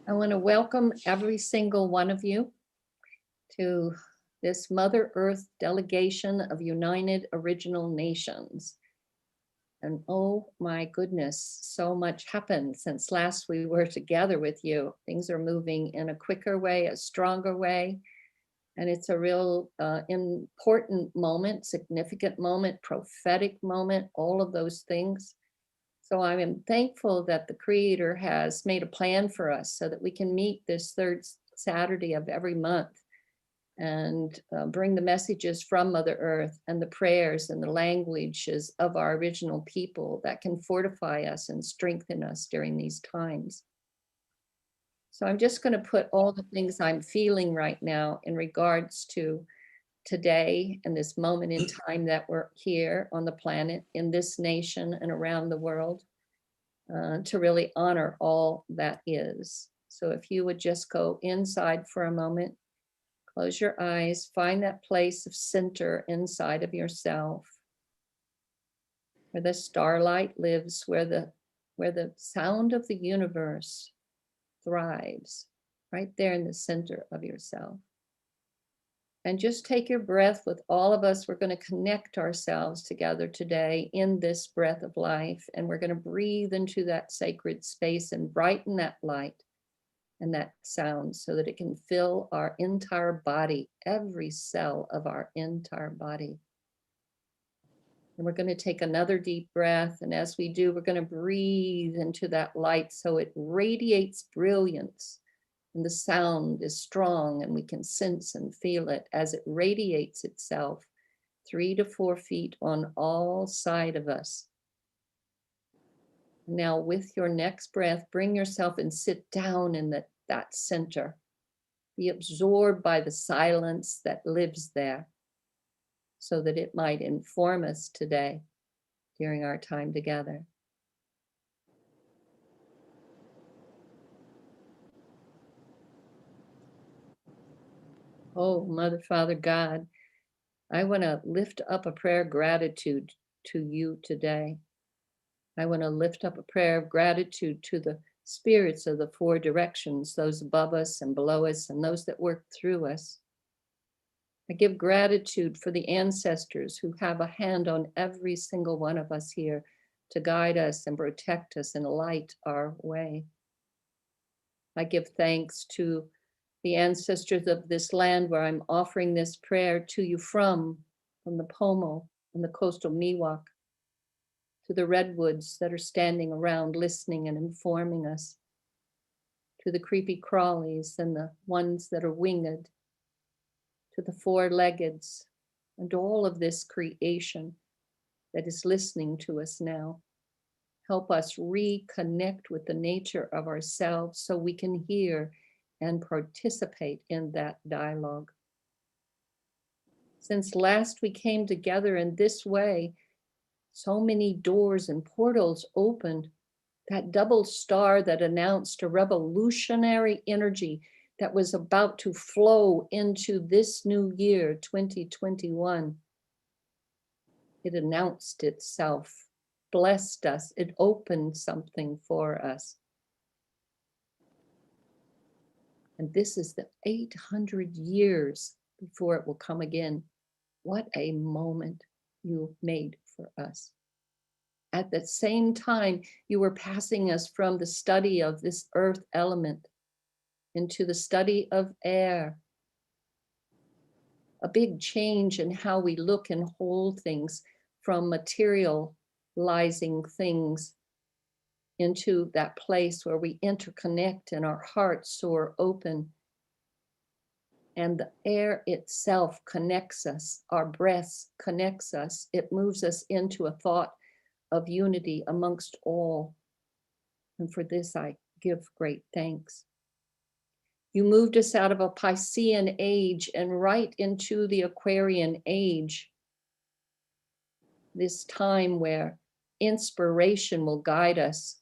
I want to welcome every single one of you to this Mother Earth delegation of United Original Nations. And oh my goodness, so much happened since last we were together with you. Things are moving in a quicker way, a stronger way. And it's a real important moment, significant moment, prophetic moment, all of those things. So I am thankful that the Creator has made a plan for us so that we can meet this third Saturday of every month and bring the messages from Mother Earth and the prayers and the languages of our original people that can fortify us and strengthen us during these times. So I'm just going to put all the things I'm feeling right now in regards to today and this moment in time that we're here on the planet, in this nation and around the world, to really honor all that is. So if you would just go inside for a moment, close your eyes, find that place of center inside of yourself, where the starlight lives, where the sound of the universe thrives, right there in the center of yourself. And just take your breath with all of us. We're going to connect ourselves together today in this breath of life. And we're going to breathe into that sacred space and brighten that light and that sound so that it can fill our entire body, every cell of our entire body. And we're going to take another deep breath. And as we do, we're going to breathe into that light so it radiates brilliance. And the sound is strong and we can sense and feel it as it radiates itself 3 to 4 feet on all sides of us. Now with your next breath, bring yourself and sit down in that center. Be absorbed by the silence that lives there so that it might inform us today during our time together. Oh, Mother, Father, God, I want to lift up a prayer of gratitude to you today. I want to lift up a prayer of gratitude to the spirits of the 4 directions, those above us and below us, and those that work through us. I give gratitude for the ancestors who have a hand on every single one of us here to guide us and protect us and light our way. I give thanks to the ancestors of this land where I'm offering this prayer to you from the Pomo and the coastal Miwok, to the redwoods that are standing around listening and informing us, to the creepy crawlies and the ones that are winged, to the 4-leggeds, and all of this creation that is listening to us now. Help us reconnect with the nature of ourselves so we can hear and participate in that dialogue. Since last we came together in this way, so many doors and portals opened. That double star that announced a revolutionary energy that was about to flow into this new year, 2021. It announced itself, blessed us, it opened something for us. And this is the 800 years before it will come again. What a moment you made for us. At the same time, you were passing us from the study of this earth element into the study of air. A big change in how we look and hold things, from materializing things into that place where we interconnect and our hearts soar open. And the air itself connects us, our breath connects us. It moves us into a thought of unity amongst all. And for this, I give great thanks. You moved us out of a Piscean age and right into the Aquarian age. This time where inspiration will guide us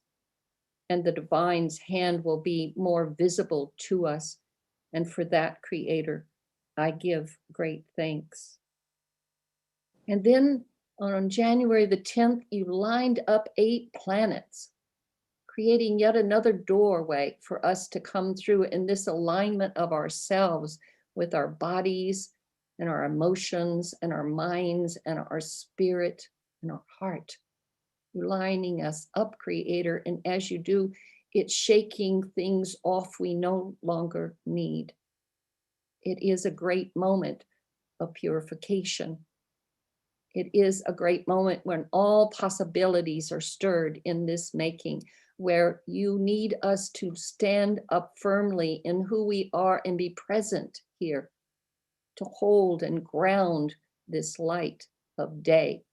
and the divine's hand will be more visible to us. And for that, Creator, I give great thanks. And then on January the 10th, you lined up 8 planets, creating yet another doorway for us to come through in this alignment of ourselves with our bodies and our emotions and our minds and our spirit and our heart. You're lining us up, Creator, and as you do, it's shaking things off we no longer need. It is a great moment of purification. It is a great moment when all possibilities are stirred in this making, where you need us to stand up firmly in who we are and be present here, to hold and ground this light of day.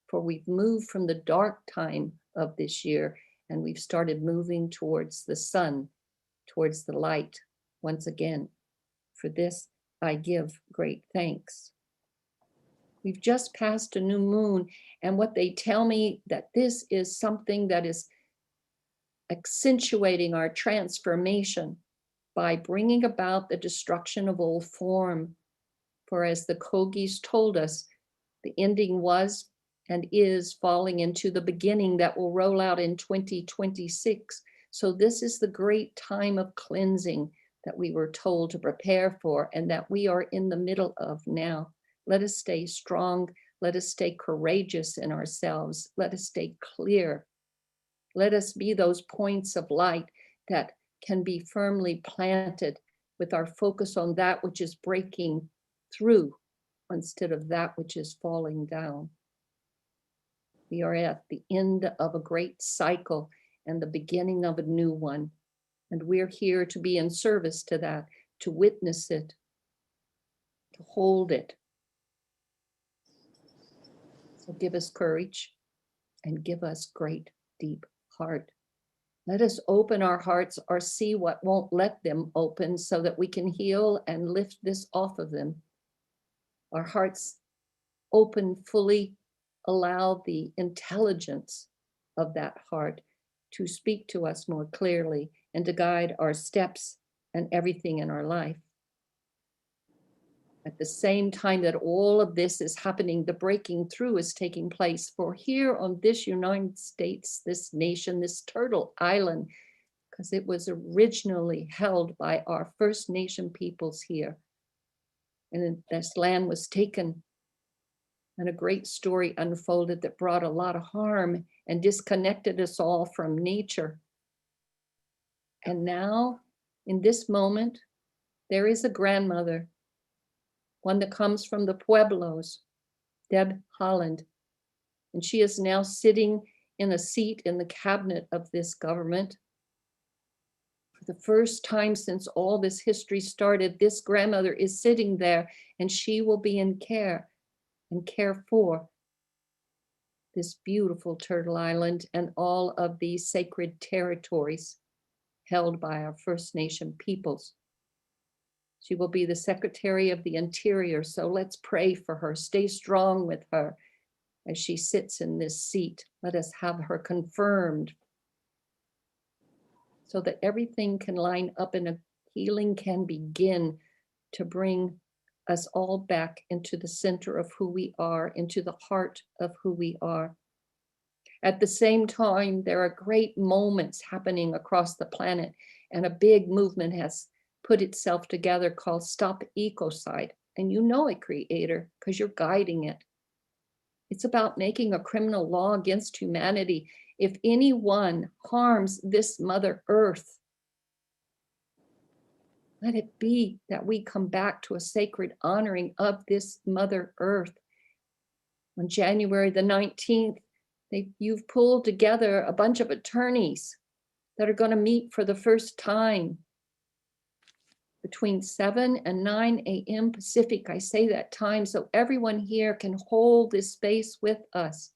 For we've moved from the dark time of this year and we've started moving towards the sun, towards the light once again. For this, I give great thanks. We've just passed a new moon, and what they tell me that this is something that is accentuating our transformation by bringing about the destruction of old form. For as the Kogis told us, the ending was and is falling into the beginning that will roll out in 2026. So this is the great time of cleansing that we were told to prepare for and that we are in the middle of now. Let us stay strong. Let us stay courageous in ourselves. Let us stay clear. Let us be those points of light that can be firmly planted with our focus on that which is breaking through instead of that which is falling down. We are at the end of a great cycle and the beginning of a new one. And we're here to be in service to that, to witness it, to hold it. So give us courage and give us great, deep heart. Let us open our hearts or see what won't let them open so that we can heal and lift this off of them. Our hearts open fully, allow the intelligence of that heart to speak to us more clearly and to guide our steps and everything in our life. At the same time that all of this is happening, the breaking through is taking place. For here on this United States, this nation, this turtle island, because it was originally held by our First Nation peoples here. And this land was taken and a great story unfolded that brought a lot of harm and disconnected us all from nature. And now, in this moment, there is a grandmother, one that comes from the Pueblos, Deb Holland. And she is now sitting in a seat in the cabinet of this government. For the first time since all this history started, this grandmother is sitting there and she will be in care and care for this beautiful turtle island and all of these sacred territories held by our First Nation peoples. She will be the Secretary of the Interior, so let's pray for her. Stay strong with her as she sits in this seat. Let us have her confirmed so that everything can line up and a healing can begin to bring us all back into the center of who we are, into the heart of who we are. At the same time, there are great moments happening across the planet, and a big movement has put itself together called Stop Ecocide. And you know it, Creator, because you're guiding it. It's about making a criminal law against humanity. If anyone harms this Mother Earth, let it be that we come back to a sacred honoring of this Mother Earth. On January the 19th, you've pulled together a bunch of attorneys that are going to meet for the first time between 7 and 9 a.m. Pacific. I say that time so everyone here can hold this space with us.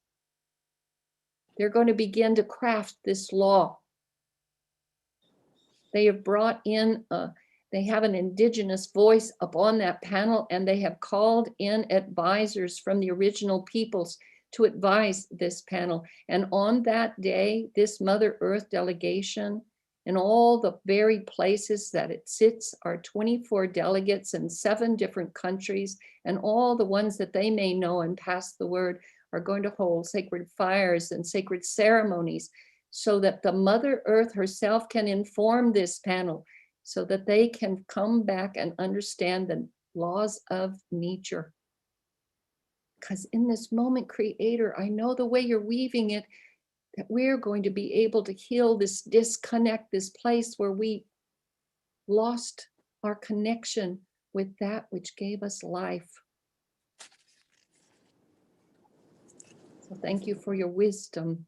They're going to begin to craft this law. They have brought in, they have an indigenous voice up on that panel, and they have called in advisors from the original peoples to advise this panel. And on that day, this Mother Earth delegation and all the very places that it sits are 24 delegates in 7 different countries, and all the ones that they may know and pass the word are going to hold sacred fires and sacred ceremonies so that the Mother Earth herself can inform this panel, so that they can come back and understand the laws of nature. Because in this moment, Creator, I know the way you're weaving it, that we're going to be able to heal this disconnect, this place where we lost our connection with that which gave us life. So thank you for your wisdom.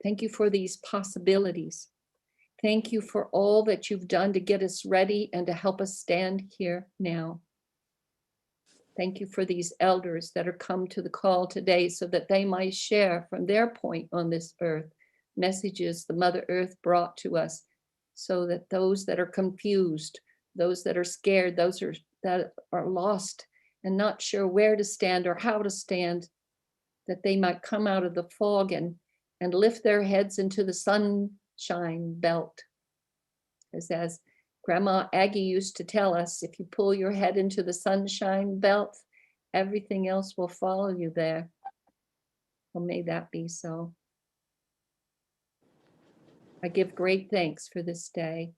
Thank you for these possibilities. Thank you for all that you've done to get us ready and to help us stand here now. Thank you for these elders that are come to the call today so that they might share from their point on this earth messages the Mother Earth brought to us, so that those that are confused, those that are scared, those that are lost and not sure where to stand or how to stand, that they might come out of the fog and lift their heads into the sunshine belt. As Grandma Aggie used to tell us, if you pull your head into the sunshine belt, everything else will follow you there. Well, may that be so. I give great thanks for this day,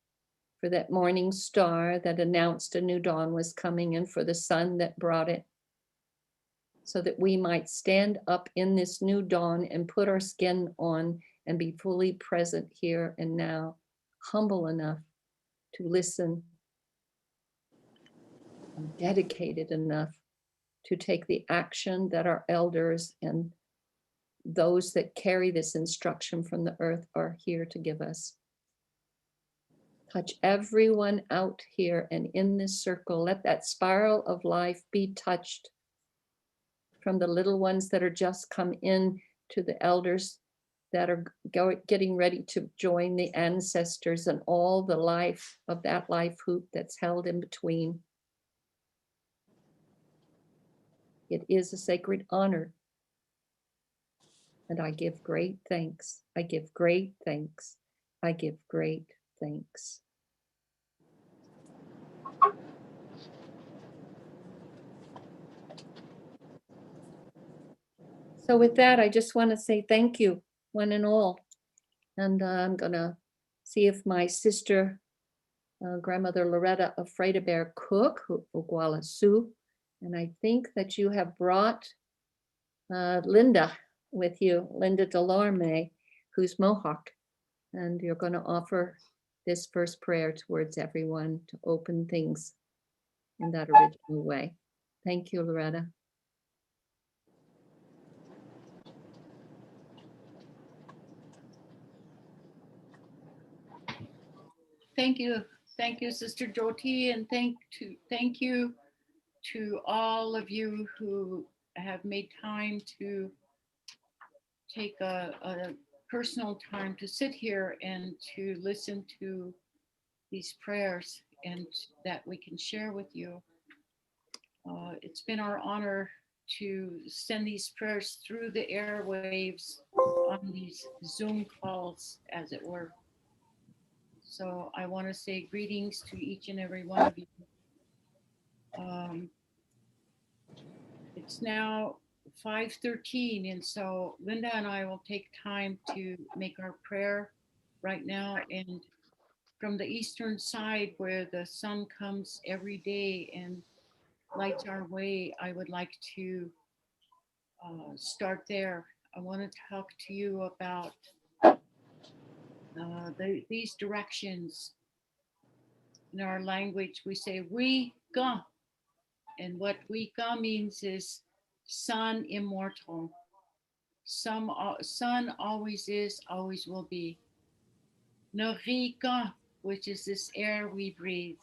for that morning star that announced a new dawn was coming, and for the sun that brought it, so that we might stand up in this new dawn and put our skin on and be fully present here and now, humble enough to listen, and dedicated enough to take the action that our elders and those that carry this instruction from the earth are here to give us. Touch everyone out here and in this circle. Let that spiral of life be touched, from the little ones that are just come in to the elders that are getting ready to join the ancestors, and all the life of that life hoop that's held in between. It is a sacred honor. And I give great thanks. I give great thanks. I give great thanks. So with that, I just want to say thank you, one and all. And I'm going to see if my sister, grandmother Loretta of Bear Cook, Oglala Sioux, and I think that you have brought Linda with you, Linda Delorme, who's Mohawk, and you're going to offer this first prayer towards everyone to open things in that original way. Thank you, Loretta. Thank you, Sister Jyoti, and thank you to all of you who have made time to take a personal time to sit here and to listen to these prayers, and that we can share with you. It's been our honor to send these prayers through the airwaves on these Zoom calls, as it were. So I want to say greetings to each and every one of you. It's now 5:13, and so Linda and I will take time to make our prayer right now. And from the eastern side, where the sun comes every day and lights our way, I would like to start there. I want to talk to you about these directions. In our language, we say "we ga," and what "we ga" means is sun immortal. Sun always is, always will be. Narika, which is this air we breathe,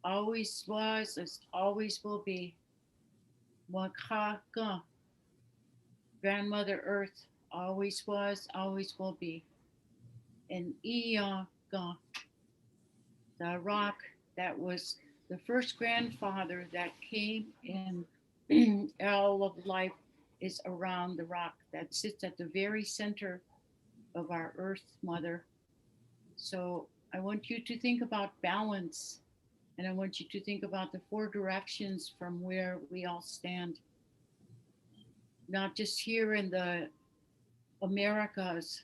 always was, as always will be. Wakaka, Grandmother Earth, always was, always will be. And Iyaka, the rock that was the first grandfather that came in. All of life is around the rock that sits at the very center of our Earth Mother. So I want you to think about balance, and I want you to think about the four directions from where we all stand, not just here in the Americas,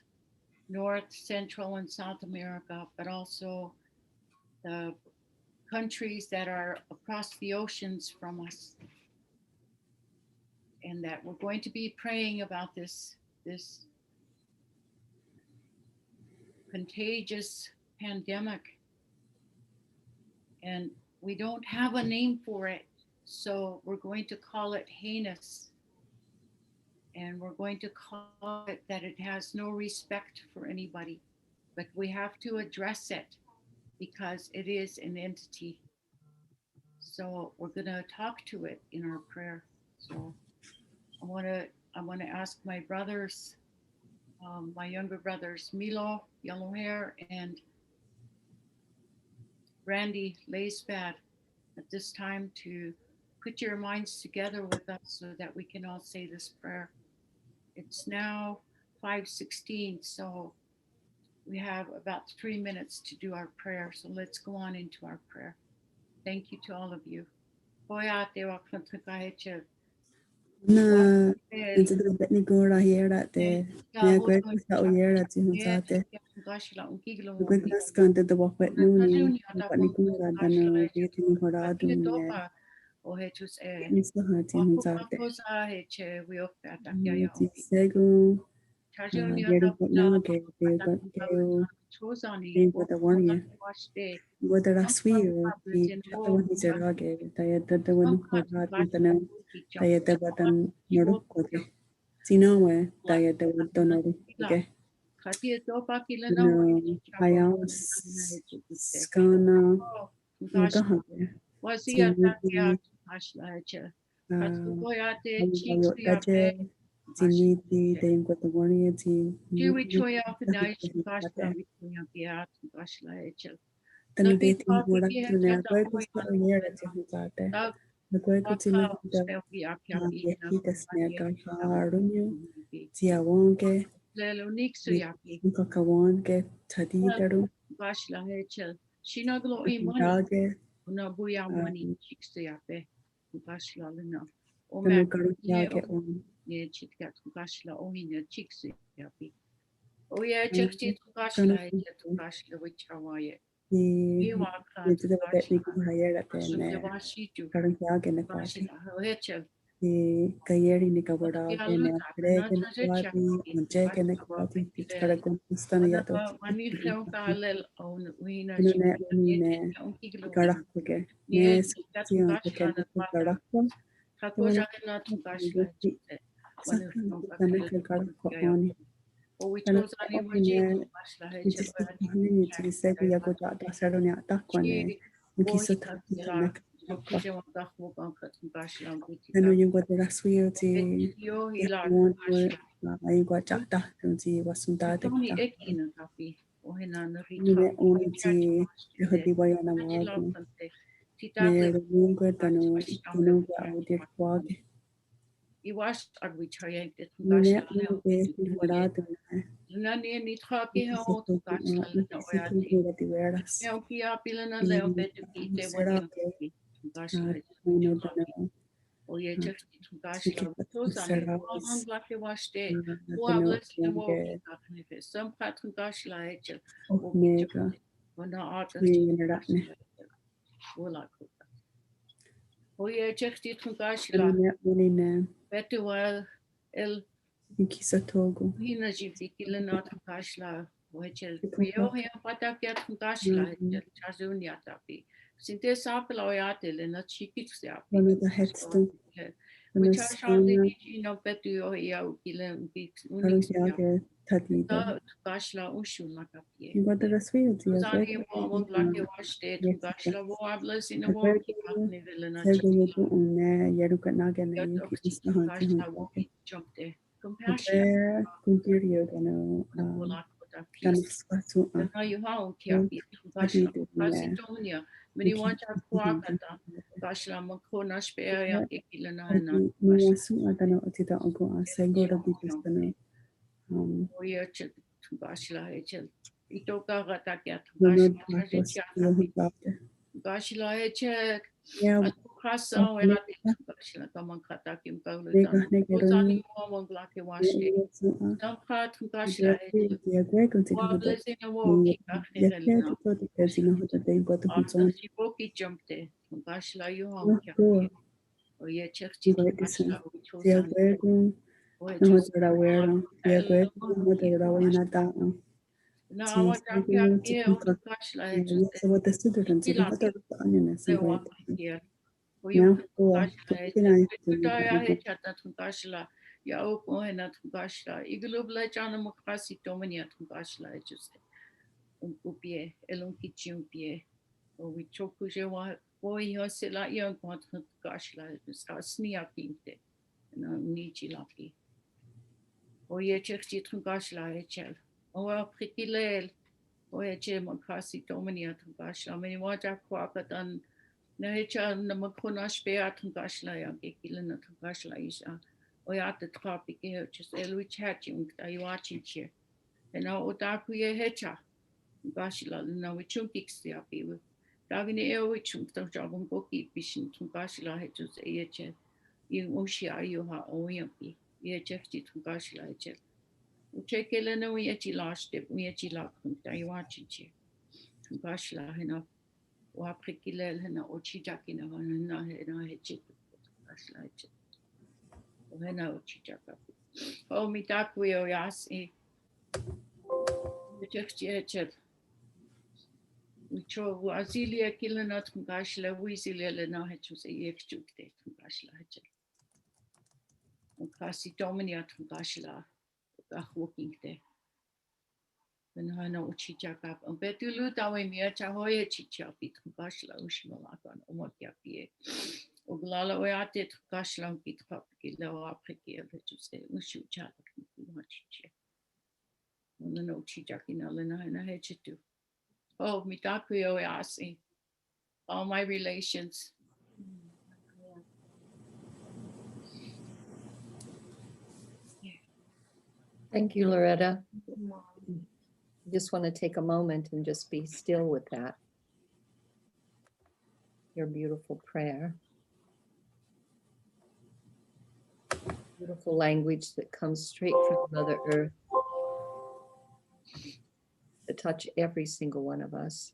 North, Central, and South America, but also the countries that are across the oceans from us. And that we're going to be praying about this contagious pandemic. And we don't have a name for it, so we're going to call it heinous. And we're going to call it that it has no respect for anybody. But we have to address it because it is an entity. So we're going to talk to it in our prayer. So I want to ask my brothers, my younger brothers, Milo, yellow hair, and Randy, Laysbad, at this time to put your minds together with us so that we can all say this prayer. It's now 5:16, so we have about 3 minutes to do our prayer. So let's go on into our prayer. Thank you to all of you. Na into the Betty Gora here at the Great here at Jimsate. The good glass canted the walk wet noon, but Nicola than waiting for Adum. Mr. Hunting Hunzate. Sego, getting what now gave with the warrior. Whether I swear, the one is a rugged, the one who had the no. Tayete batan noru kote. Sinawe tayete wudonori. Okay. No, hayam skana mutahake. Siniti ayo daje. Siniti tayong katawani ti. Tanu deti mura tuna koi kusta oyera ti hunzate. Nagoi kutsina da yehita snega harunyo tiawonge nkakawonge tadidaru dage tanu karu yage on It's the technical higher than current yag and the Kayeri Nikabada and a Greg and the Quati, and Jack and the Quati, Karagon, Stanayato, Garakake, yes, Sion, the Canada Garakon, Garakon. It's to say we are good at the Saronia Takwane, Mikisota. I know you got the last wheel to one word. I got jacked up to see what's some data. Only the Hodiway on a walk. The moon good than no did walk. Iwas arbitrary that Nani ni trapi ho to gasla no oati. Leo pia pilana leo betu kite wani gasla. Oye just to gasla. Tozani on black washte. Who are blessing walking up some patron gasla echa. Omega. When the artist will I cook. Oye just to gasla. Betu well el Kisatogo. Hina jibdi kilana tukashla, which is Rio here, Patakia Tukashla, Chazunia tapi. Sinte Sapaloyatil and a chikitsia. One of the headstone. Which are shortly no betu ya kilim beats Unixia Tadida. Tukashla Oshun Makapi. You got the rescue. Zani won't like you watched it, Tukashla warblers in a walk. Yarukan jumped there. Compassion. Kuntirio kan spatu you how Macedonia. Many want to Quakata, Bashla Makona Spare, Ekilana, Nuasu Adana Otita Ogo, Segora Bipistano. Oya to Bashla Hechel. Itoka Ratakia, Bashla Hechel. Krasa o ate kashla kamang katakim kaulitan. Usani mo glake washe. Sampat kashla etu. Wablesing a woki kakhelina. After Shiboki jumped there, Kashla Yuham Kaki, or yet Churchi Kashla, which was now what I'm here, Kashla, here. For you, Kashla, Kashla, Yao and at Kashla, Iglu Blachana Mokasi Domini at Kashla, just Upie, Elunki Chumpie. We chokuje wa boy sila young want gashla sneakinte and nichi lucky. O ye churchi gashla echel. O prikilel. O ye chem kasi dominia gashla. Many water quakat and nature namakunash beat gashla yang ekilana gashla isha. O ya the tropic air just elwi chatting I watching here. And now otaku ye hecha gashla now we chunkix the api. Dagini which jabon boki bishin Tungashla hedges AHL. You Oshia you ha oyampi. EHFT Tungashla HL. Uchekelena we echi last step, we echi lak, I watch it. Tungashla hena, Waprekilel hena, Ochijakina, and I had chip. Tungashla HL. Hena Ochijaka. Oh, me dark we oyasi. The HL. We chose Azilia Kilana Tungashla, Wizilia Lena Hedges a Yexjuk de Tungashla Hedge. Kasi Dominia Tungashla, walking there. When I know Chichaka, and Betulu Dawe Mia Chahoya Chicha beat Tungashla, Ushmalakan, Omokiapie. Oglala Oate Tungashla beat Papilla, Apriki, to say Ushu Chak, Chicha. On the no Chijakina Lena and I had to. Oh, mitakuyo yasi. All my relations. Thank you, Loretta. I just want to take a moment and just be still with that. Your beautiful prayer. Beautiful language that comes straight from Mother Earth to touch every single one of us.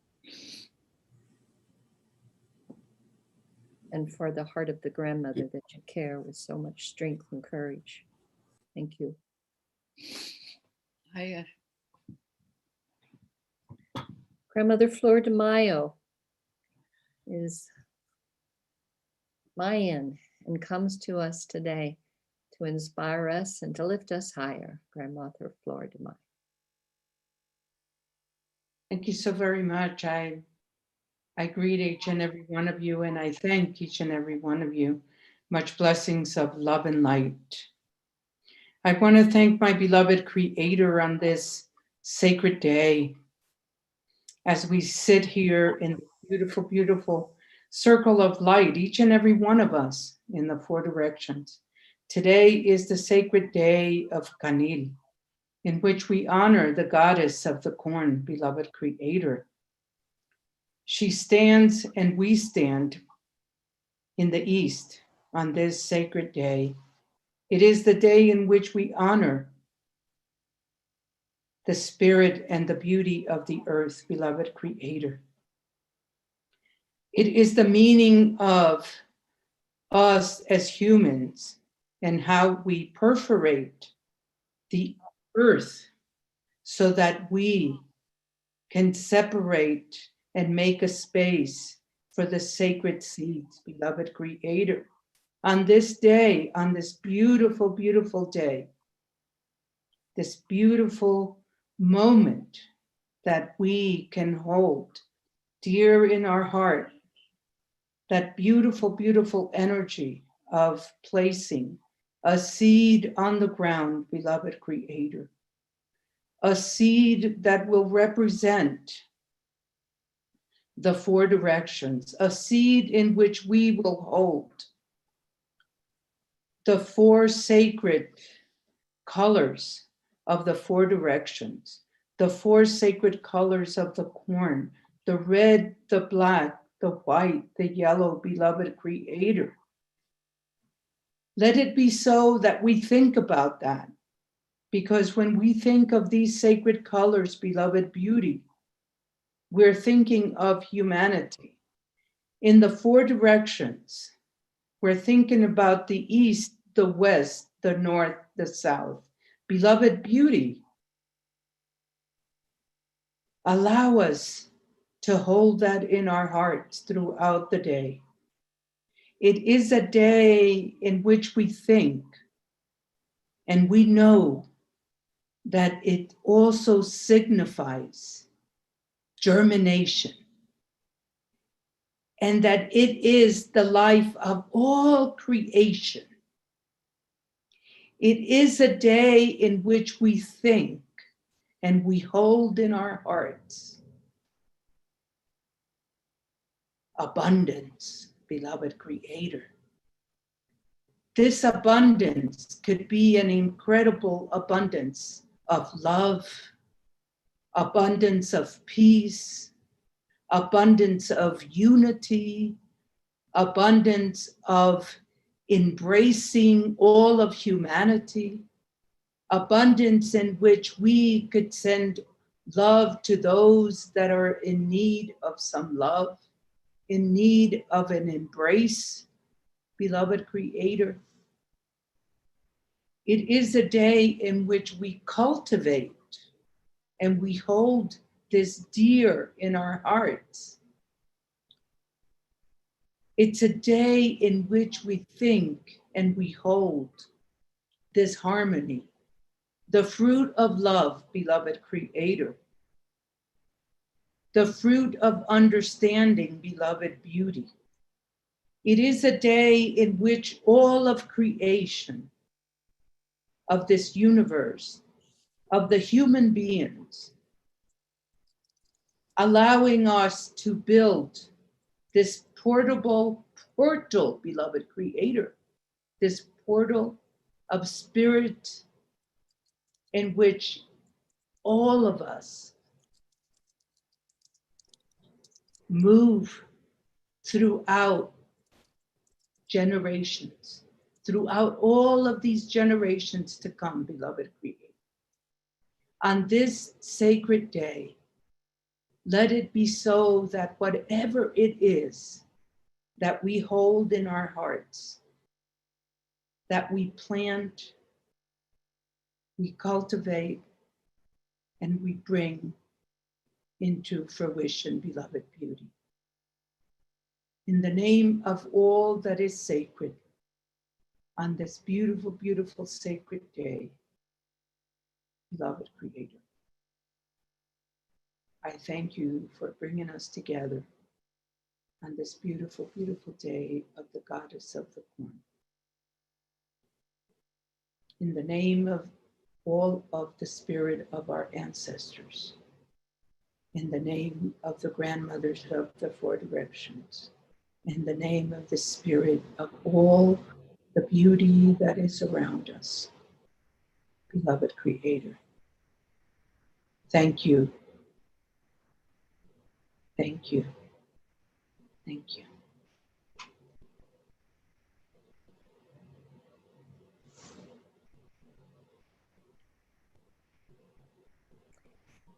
And for the heart of the grandmother that you care with so much strength and courage. Thank you. Grandmother Flordemayo is Mayan and comes to us today to inspire us and to lift us higher. Grandmother Flordemayo. Thank you so very much. I greet each and every one of you, and I thank each and every one of you. Much blessings of love and light. I want to thank my beloved Creator on this sacred day as we sit here in the beautiful, beautiful circle of light, each and every one of us in the four directions. Today is the sacred day of Kanil, in which we honor the goddess of the corn, beloved Creator. She stands and we stand in the east on this sacred day. It is the day in which we honor the spirit and the beauty of the earth, beloved Creator. It is the meaning of us as humans and how we perforate the earth so that we can separate and make a space for the sacred seeds, beloved Creator. On this day, on this beautiful, beautiful day, this beautiful moment that we can hold dear in our heart, that beautiful, beautiful energy of placing a seed on the ground, beloved Creator. A seed that will represent the four directions, a seed in which we will hold the four sacred colors of the four directions, the four sacred colors of the corn, the red, the black, the white, the yellow, beloved Creator. Let it be so that we think about that, because when we think of these sacred colors, beloved beauty, we're thinking of humanity. In the four directions, we're thinking about the east, the west, the north, the south. Beloved beauty, allow us to hold that in our hearts throughout the day. It is a day in which we think, and we know that it also signifies germination, and that it is the life of all creation. It is a day in which we think and we hold in our hearts abundance, beloved Creator. This abundance could be an incredible abundance of love, abundance of peace, abundance of unity, abundance of embracing all of humanity, abundance in which we could send love to those that are in need of some love, in need of an embrace, beloved Creator. It is a day in which we cultivate and we hold this dear in our hearts. It's a day in which we think and we hold this harmony, the fruit of love, beloved Creator, the fruit of understanding, beloved beauty. It is a day in which all of creation, of this universe, of the human beings, allowing us to build this portal, beloved Creator, this portal of spirit in which all of us move throughout generations, throughout all of these generations to come, beloved Creator. On this sacred day, let it be so that whatever it is that we hold in our hearts, that we plant, we cultivate, and we bring into fruition, beloved beauty. In the name of all that is sacred, on this beautiful, beautiful sacred day, beloved Creator, I thank you for bringing us together on this beautiful, beautiful day of the goddess of the corn. In the name of all of the spirit of our ancestors, in the name of the grandmothers of the four directions, in the name of the spirit of all the beauty that is around us, beloved Creator, thank you, thank you, thank you.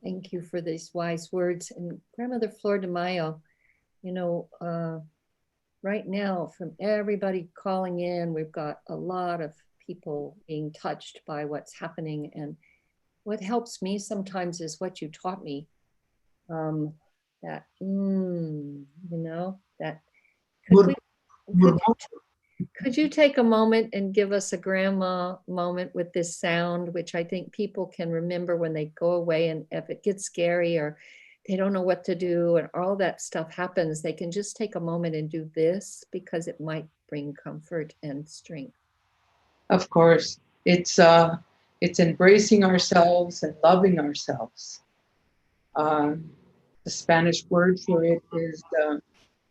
Thank you for these wise words. And Grandmother Flordemayo, you know, right now, from everybody calling in, we've got a lot of people being touched by what's happening. And what helps me sometimes is what you taught me. That, you know, that could you take a moment and give us a grandma moment with this sound, which I think people can remember when they go away, and if it gets scary or they don't know what to do and all that stuff happens, they can just take a moment and do this because it might bring comfort and strength. Of course, it's embracing ourselves and loving ourselves. The Spanish word for it is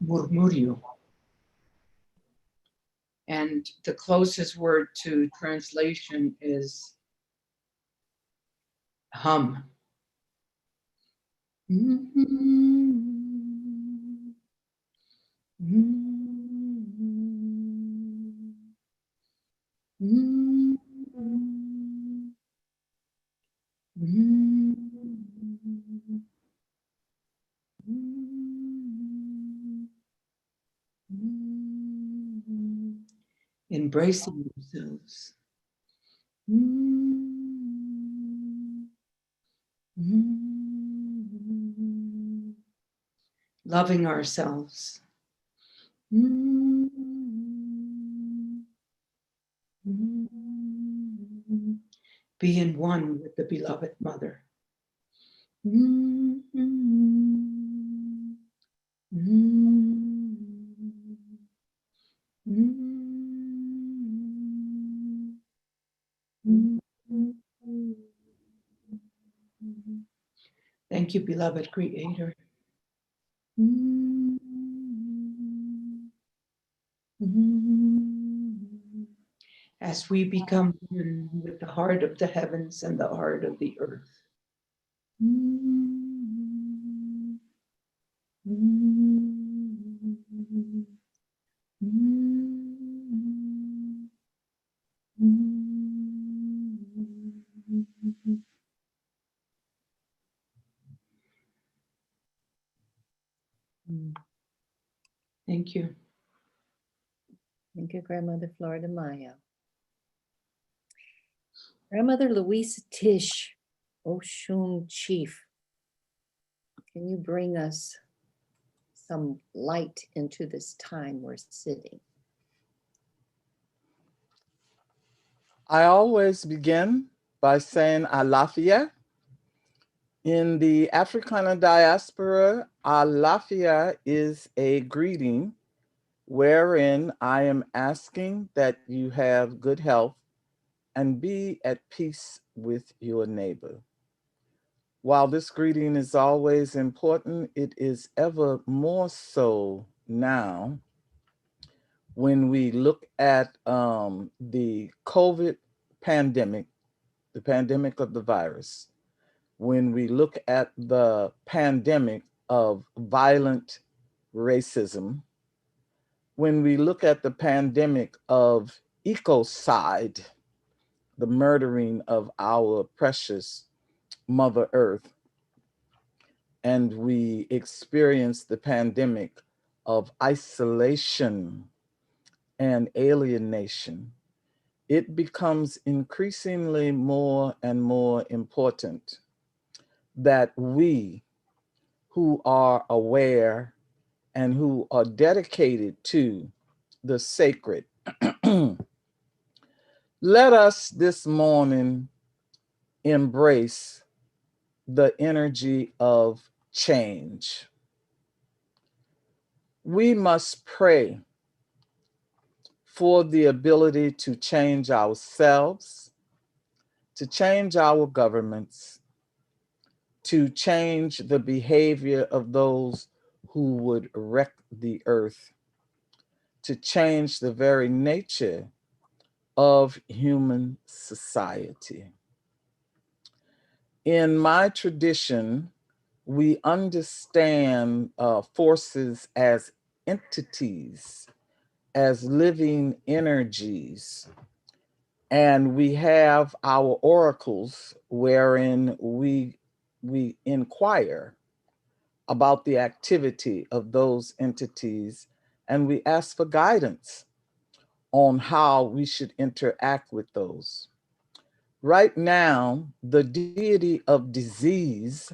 murmurio. And the closest word to translation is hum. embracing ourselves. Loving ourselves. Being one with the beloved mother. Thank you, beloved Creator. As we become one with the heart of the heavens and the heart of the earth. Thank you. Thank you, Grandmother Flordemayo. Grandmother Luisah Teish, Oshun Chief, can you bring us some light into this time we're sitting? I always begin by saying Alafia. In the Africana diaspora, Alafia is a greeting wherein I am asking that you have good health and be at peace with your neighbor. While this greeting is always important, it is ever more so now when we look at the COVID pandemic, the pandemic of the virus, when we look at the pandemic of violent racism, when we look at the pandemic of ecocide, the murdering of our precious Mother Earth, and we experience the pandemic of isolation and alienation, it becomes increasingly more and more important that we who are aware and who are dedicated to the sacred, let us this morning embrace the energy of change. We must pray for the ability to change ourselves, to change our governments, to change the behavior of those who would wreck the earth, to change the very nature of human society. In my tradition, we understand forces as entities, as living energies. And we have our oracles wherein we inquire about the activity of those entities, and we ask for guidance on how we should interact with those. Right now, the deity of disease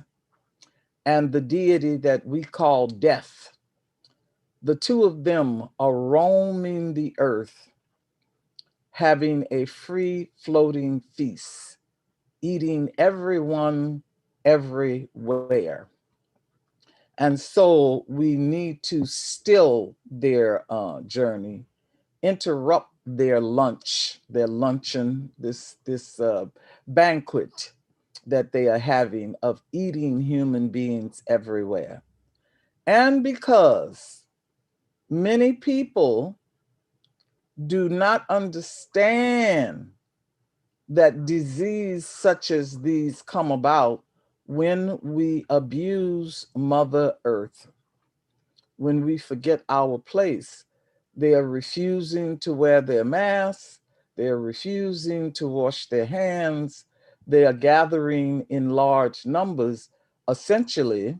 and the deity that we call death, the two of them are roaming the earth, having a free floating feast, eating everyone everywhere. And so we need to still their journey, interrupt their lunch, their luncheon, this banquet that they are having of eating human beings everywhere. And because many people do not understand that disease such as these come about when we abuse Mother Earth, when we forget our place. They are refusing to wear their masks. They are refusing to wash their hands. They are gathering in large numbers, essentially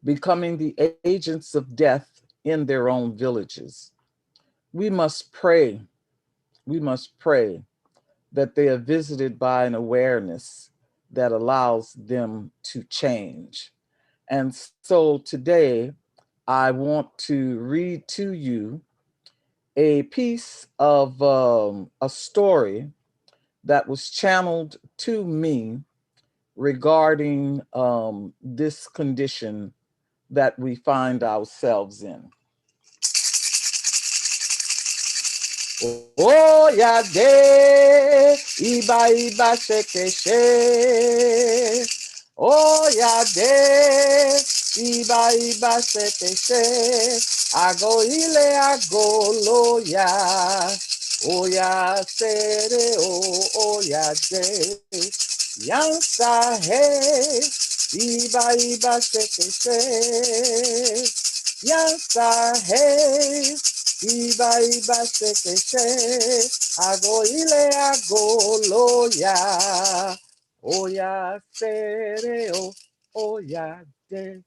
becoming the agents of death in their own villages. We must pray we must pray that they are visited by an awareness that allows them to change. And so today, I want to read to you a piece of a story that was channeled to me regarding this condition that we find ourselves in. Oh ya de iba iba sheke she. Oh ya de iba iba sheke she. Ago ile ago lo ya. Oh ya sere oh ya de. Yang sa he iba iba sheke she. Yang sa he. Iba iba seke she, ago ile ago lo ya, oya sere oya de.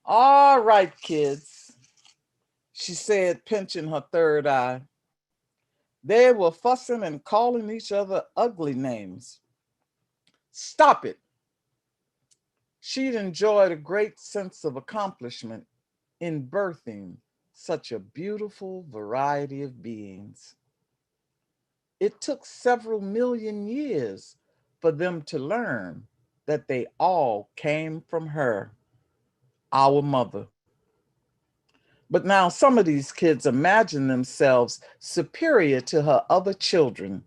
All right, kids, she said, pinching her third eye. They were fussing and calling each other ugly names. Stop it. She'd enjoyed a great sense of accomplishment in birthing such a beautiful variety of beings. It took several million years for them to learn that they all came from her, our mother. But now some of these kids imagine themselves superior to her other children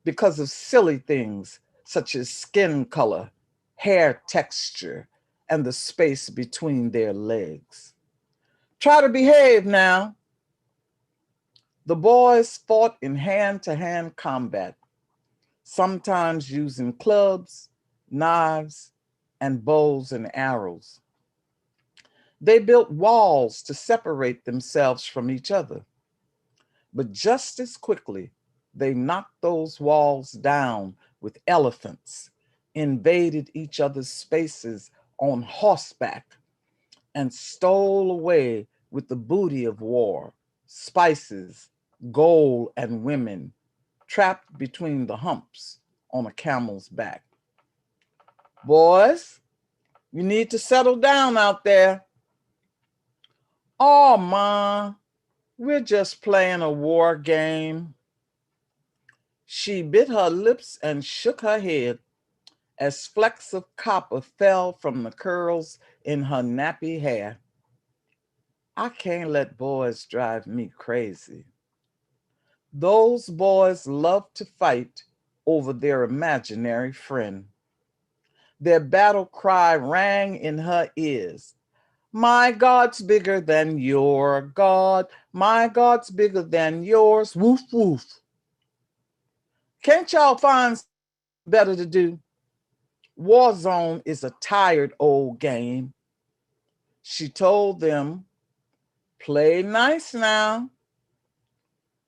because of silly things such as skin color, hair texture, and the space between their legs. Try to behave now. The boys fought in hand-to-hand combat, sometimes using clubs, knives, and bows and arrows. They built walls to separate themselves from each other. But just as quickly, they knocked those walls down with elephants, invaded each other's spaces on horseback, and stole away with the booty of war, spices, gold, and women, trapped between the humps on a camel's back. Boys, you need to settle down out there. Oh, Ma, we're just playing a war game. She bit her lips and shook her head as flecks of copper fell from the curls in her nappy hair. I can't let boys drive me crazy. Those boys love to fight over their imaginary friend. Their battle cry rang in her ears. My God's bigger than your God. My God's bigger than yours. Woof, woof. Can't y'all find better to do? Warzone is a tired old game. She told them, play nice now.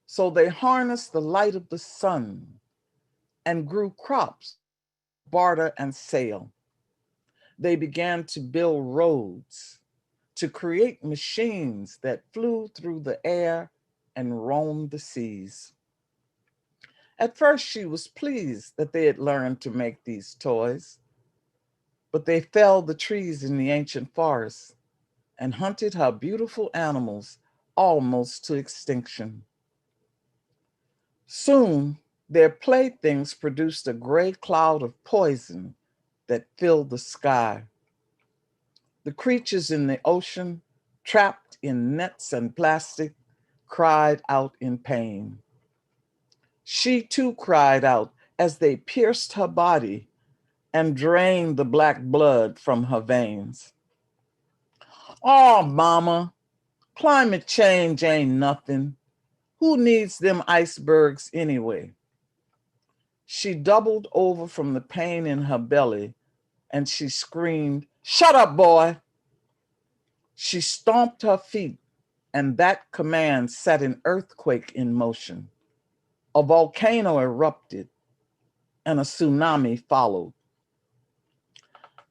So they harnessed the light of the sun and grew crops, barter and sale. They began to build roads, to create machines that flew through the air and roamed the seas. At first, she was pleased that they had learned to make these toys, but they felled the trees in the ancient forests and hunted her beautiful animals almost to extinction. Soon, their playthings produced a gray cloud of poison that filled the sky. The creatures in the ocean, trapped in nets and plastic, cried out in pain. She too cried out as they pierced her body and drained the black blood from her veins. Oh, mama, climate change ain't nothing. Who needs them icebergs anyway? She doubled over from the pain in her belly and she screamed, shut up, boy. She stomped her feet and that command set an earthquake in motion. A volcano erupted and a tsunami followed.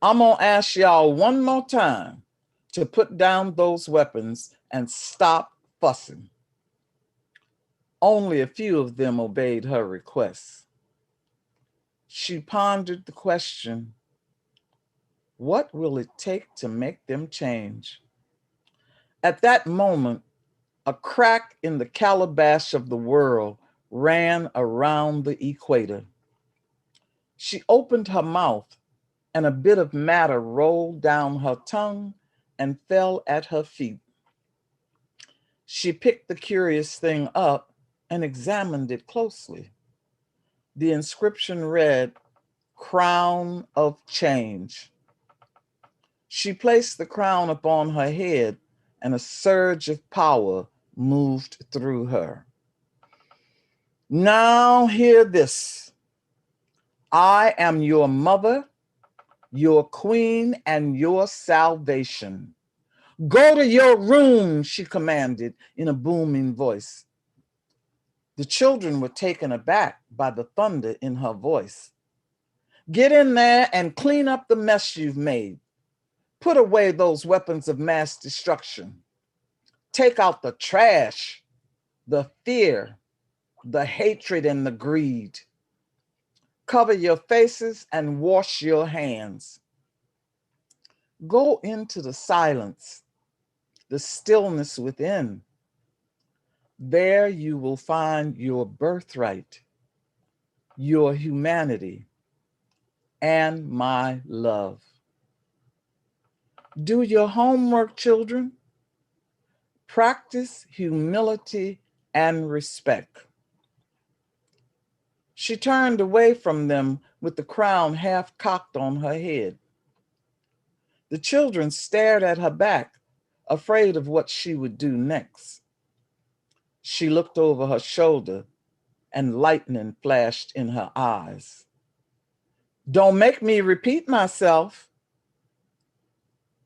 I'm gonna ask y'all one more time to put down those weapons and stop fussing. Only a few of them obeyed her requests. She pondered the question, what will it take to make them change? At that moment, a crack in the calabash of the world ran around the equator. She opened her mouth, and a bit of matter rolled down her tongue and fell at her feet. She picked the curious thing up and examined it closely. The inscription read, "Crown of Change." She placed the crown upon her head, and a surge of power moved through her. Now hear this. I am your mother, your queen, and your salvation. Go to your room, she commanded in a booming voice. The children were taken aback by the thunder in her voice. Get in there and clean up the mess you've made. Put away those weapons of mass destruction. Take out the trash, the fear, the hatred, and the greed. Cover your faces and wash your hands. Go into the silence, the stillness within. There you will find your birthright, your humanity, and my love. Do your homework, children. Practice humility and respect. She turned away from them with the crown half cocked on her head. The children stared at her back, afraid of what she would do next. She looked over her shoulder, and lightning flashed in her eyes. Don't make me repeat myself.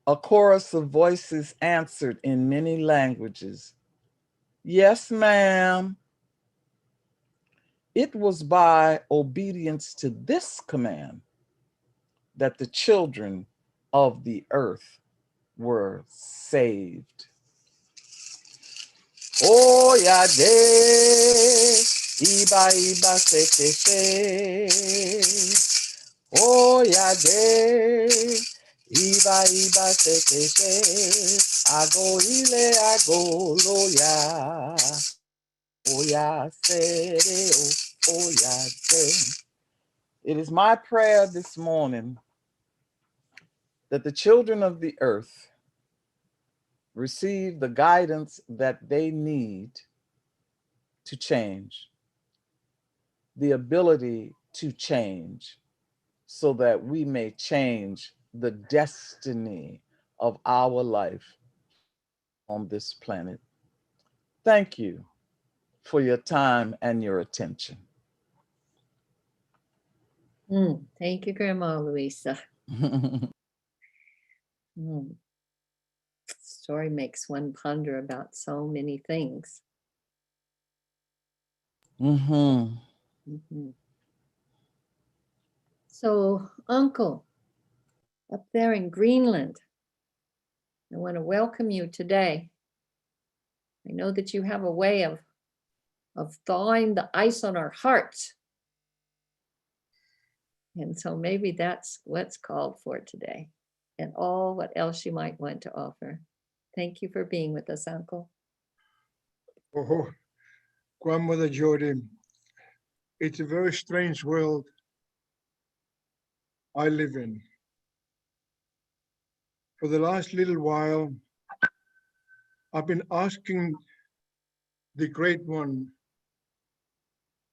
A chorus of voices answered in many languages. Yes, ma'am. It was by obedience to this command that the children of the earth were saved. Oh, ya de, iba iba se se. Oh, ya de, iba iba se. Ago ile ago lo ya. Oh, ya se, oh, ya se. It is my prayer this morning that the children of the earth receive the guidance that they need to change, the ability to change, so that we may change the destiny of our life on this planet. Thank you for your time and your attention. Thank you, Grandma Luisah. Story makes one ponder about so many things. So, Uncle, up there in Greenland, I want to welcome you today. I know that you have a way of thawing the ice on our hearts. And so maybe that's what's called for today, and all what else you might want to offer. Thank you for being with us, Uncle. Oh, Grandmother Jyoti, it's a very strange world I live in. For the last little while, I've been asking the Great One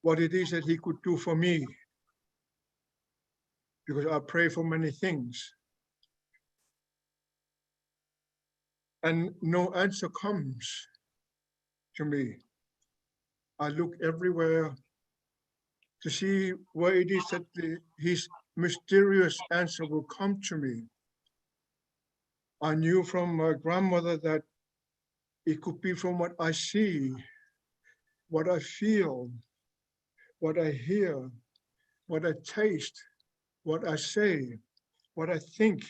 what it is that he could do for me, because I pray for many things. And no answer comes to me. I look everywhere to see where it is that his mysterious answer will come to me. I knew from my grandmother that it could be from what I see, what I feel, what I hear, what I taste, what I say, what I think,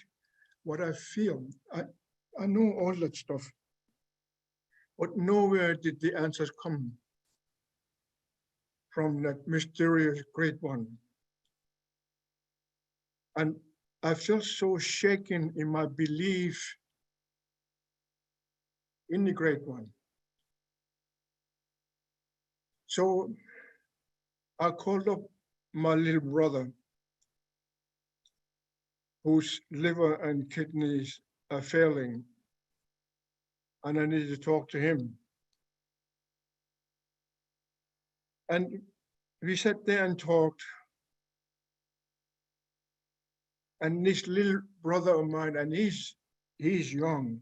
what I feel. I know all that stuff, but nowhere did the answers come. from that mysterious great one. And I felt so shaken in my belief in the great one. So I called up my little brother, whose liver and kidneys are failing, and I needed to talk to him. And we sat there and talked. And this little brother of mine, and he's young.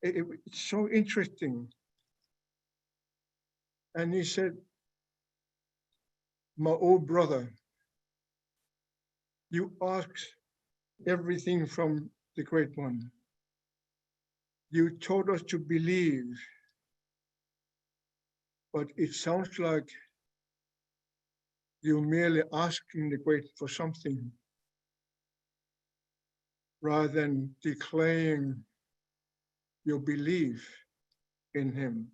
It's so interesting. And he said, my old brother, you ask everything from the great one. You told us to believe, but it sounds like you're merely asking the great for something rather than declaring your belief in him.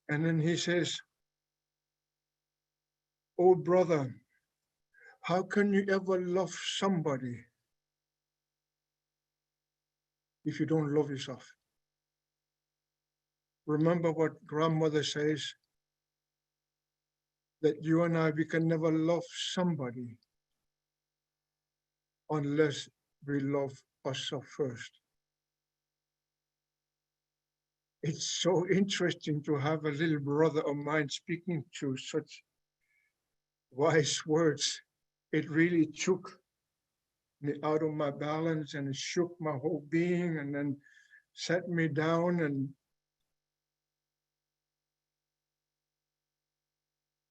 And then he says, oh brother, how can you ever love somebody if you don't love yourself? Remember what grandmother says, that you and I, we can never love somebody unless we love ourselves first. It's so interesting to have a little brother of mine speaking to such wise words. It really took me out of my balance, and it shook my whole being, and then set me down. And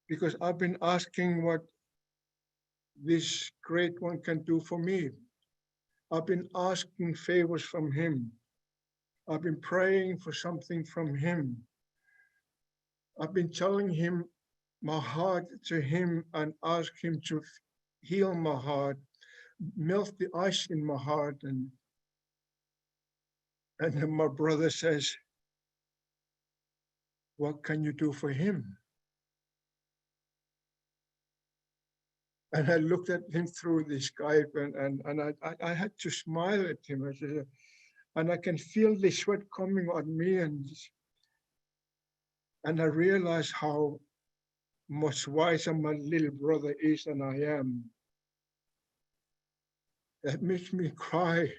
because I've been asking what this great one can do for me. I've been asking favors from him. I've been praying for something from him. I've been telling him my heart to him and ask him to heal my heart, melt the ice in my heart. And then my brother says, what can you do for him? And I looked at him through the Skype, and I had to smile at him. I said, and I can feel the sweat coming on me, and I realized how much wiser my little brother is than I am. That makes me cry.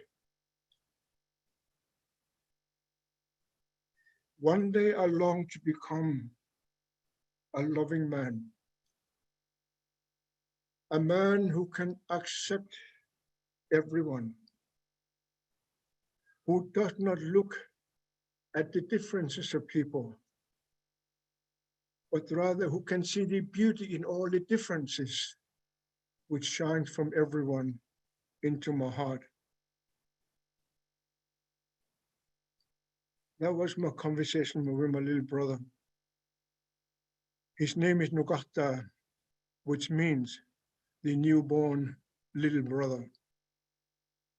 One day I long to become a loving man. A man who can accept everyone, who does not look at the differences of people, but rather who can see the beauty in all the differences which shines from everyone into my heart. That was my conversation with my little brother. His name is Angaangaq, which means the newborn little brother.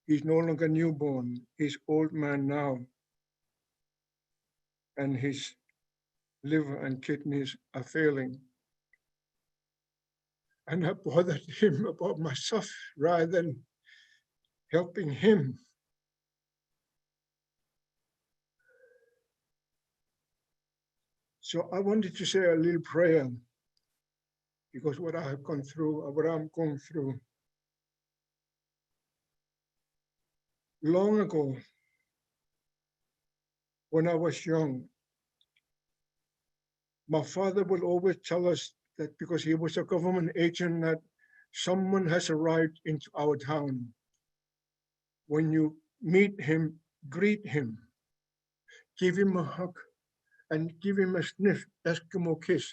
He's no longer newborn, he's old man now. And his liver and kidneys are failing. And I bothered him about myself rather than helping him. So I wanted to say a little prayer, because what I have gone through, what I'm going through. Long ago, when I was young, my father would always tell us that because he was a government agent, that someone has arrived into our town. When you meet him, greet him, give him a hug, and give him a sniff, Eskimo kiss,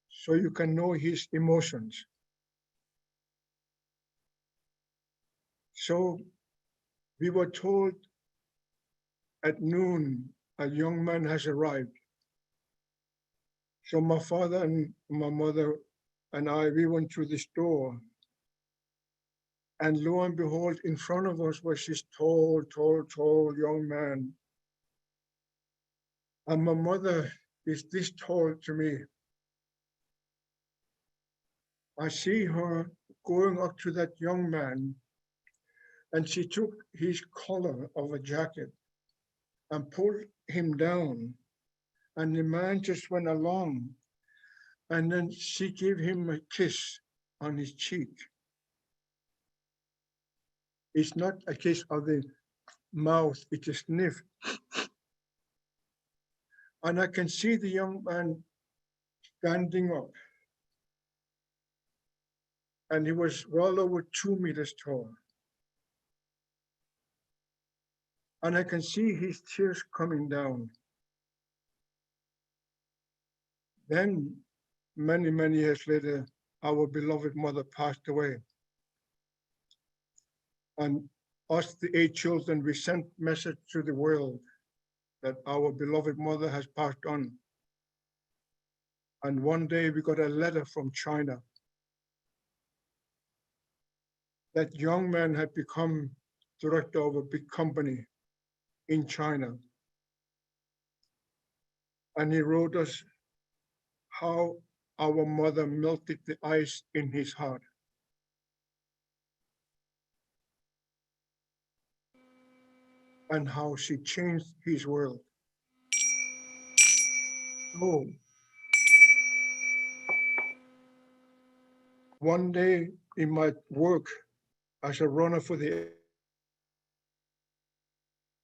so you can know his emotions. So we were told at noon, a young man has arrived. So my father and my mother and I, we went to the store. And lo and behold, in front of us was this tall young man. And my mother is this tall to me. I see her going up to that young man, and she took his collar of a jacket and pulled him down. And the man just went along. And then she gave him a kiss on his cheek. It's not a kiss of the mouth, it's a sniff. And I can see the young man standing up. And he was well over 2 meters tall. And I can see his tears coming down. Then, many, many years later, our beloved mother passed away. And us, the 8 children, we sent message to the world that our beloved mother has passed on. And one day we got a letter from China. That young man had become director of a big company in China. And he wrote us how our mother melted the ice in his heart. And how she changed his world. So, one day in my work as a runner for the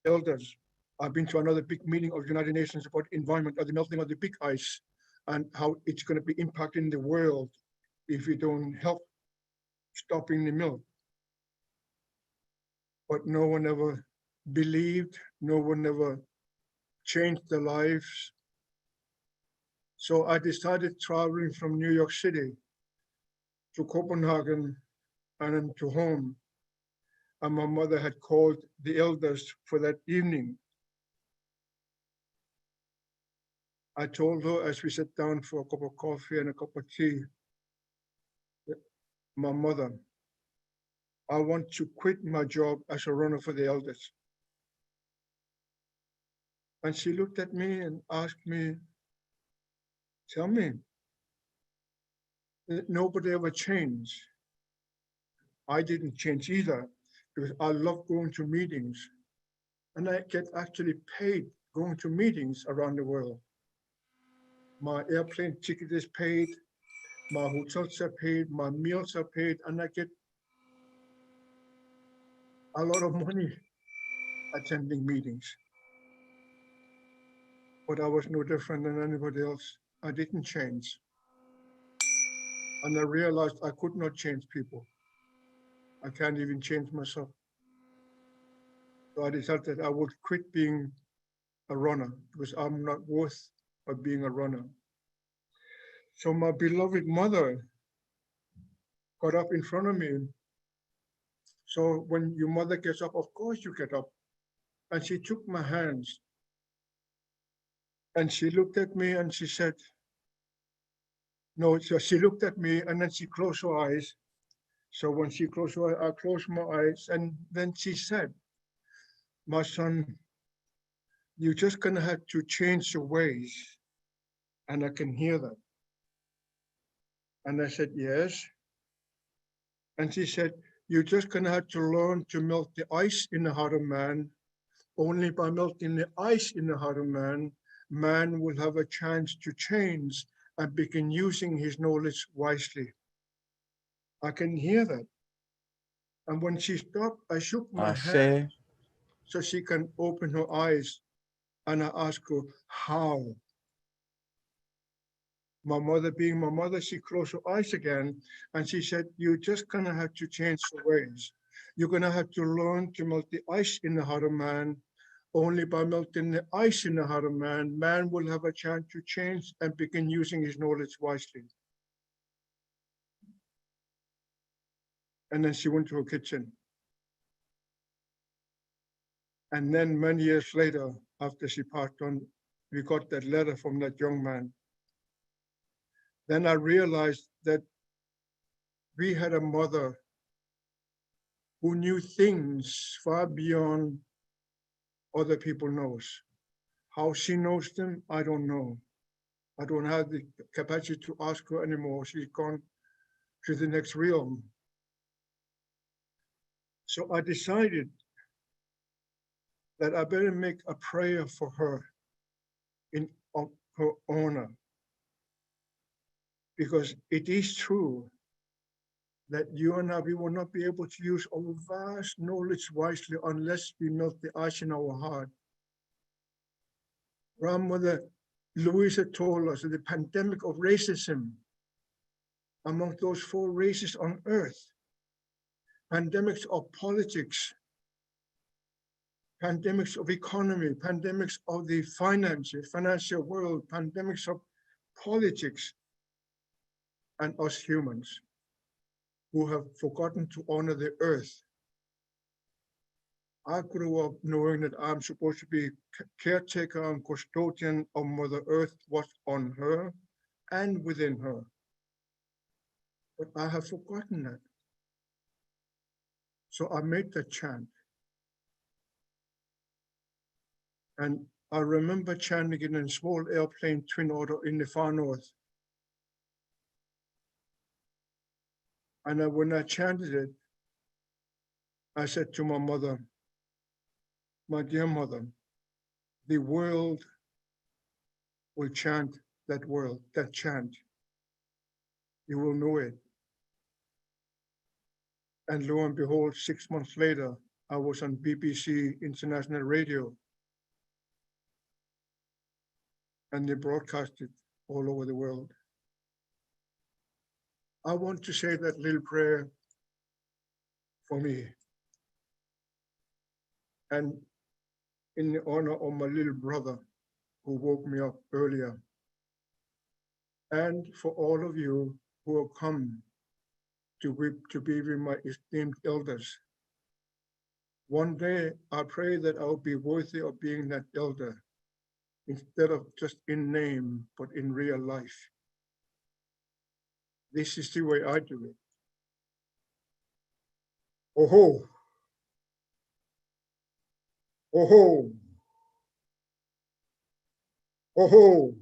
elders, I've been to another big meeting of the United Nations about environment, or the melting of the big ice, and how it's going to be impacting the world if we don't help stopping the melt. But no one ever believed, no one ever changed their lives. So I decided traveling from New York City to Copenhagen and then to home. And my mother had called the elders for that evening. I told her as we sat down for a cup of coffee and a cup of tea, my mother, I want to quit my job as a runner for the elders. And she looked at me and asked me, tell me, nobody ever changed. I didn't change either, because I love going to meetings. And I get actually paid going to meetings around the world. My airplane ticket is paid, my hotels are paid, my meals are paid, and I get a lot of money attending meetings. But I was no different than anybody else. I didn't change. And I realized I could not change people. I can't even change myself. So I decided I would quit being a runner because I'm not worth of being a runner. So my beloved mother got up in front of me. So when your mother gets up, of course you get up. And she took my hands and she looked at me and she said, no, so she looked at me and then she closed her eyes. So when she closed her eyes, I closed my eyes, and then she said, my son, you're just gonna have to change your ways. And I can hear that. And I said, yes. And she said, you're just gonna have to learn to melt the ice in the heart of man. Only by melting the ice in the heart of man, man will have a chance to change and begin using his knowledge wisely. I can hear that. And when she stopped, I shook my hand so she can open her eyes. And I asked her, how? My mother being my mother, she closed her eyes again and she said, you're just gonna have to change your ways. You're gonna have to learn to melt the ice in the heart of man. Only by melting the ice in the heart of man, man will have a chance to change and begin using his knowledge wisely. And then she went to her kitchen. And then many years later, after she passed on, we got that letter from that young man. Then I realized that we had a mother who knew things far beyond other people knows. How she knows them, I don't know. I don't have the capacity to ask her anymore. She's gone to the next realm. So I decided that I better make a prayer for her in her honor. Because it is true that you and I, we will not be able to use our vast knowledge wisely unless we melt the ice in our heart. Grandmother Luisah told us that the pandemic of racism among those 4 races on earth, pandemics of politics, pandemics of economy, pandemics of the financial world, pandemics of politics, and us humans who have forgotten to honor the earth. I grew up knowing that I'm supposed to be caretaker and custodian of Mother Earth, what's on her and within her. But I have forgotten that. So I made that chant. And I remember chanting it in a small airplane twin otter in the far north. And when I chanted it, I said to my mother, my dear mother, the world will chant that chant. You will know it. And lo and behold, 6 months later, I was on BBC International Radio. And they broadcast it all over the world. I want to say that little prayer for me. And in the honor of my little brother who woke me up earlier. And for all of you who have come to be with my esteemed elders. One day, I pray that I'll be worthy of being that elder, instead of just in name, but in real life. This is the way I do it. Oh ho! Oh ho! Oh ho!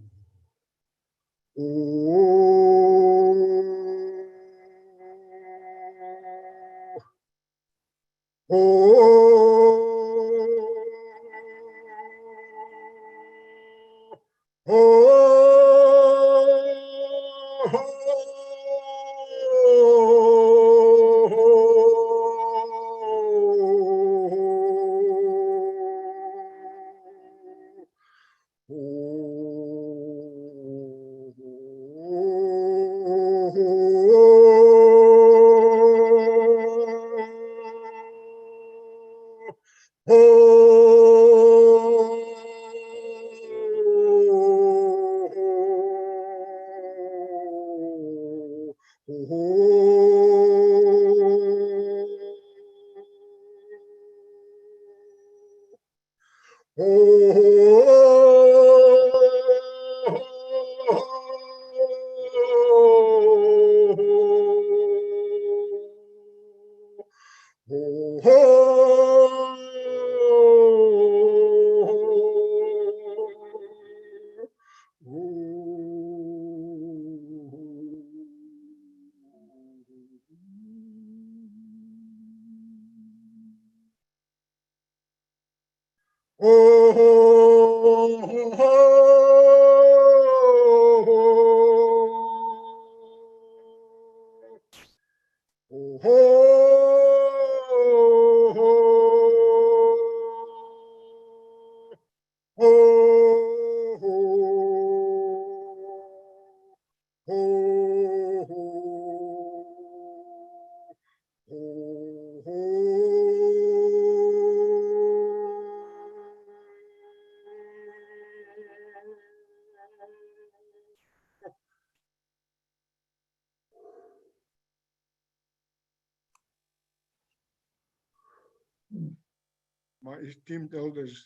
My esteemed elders,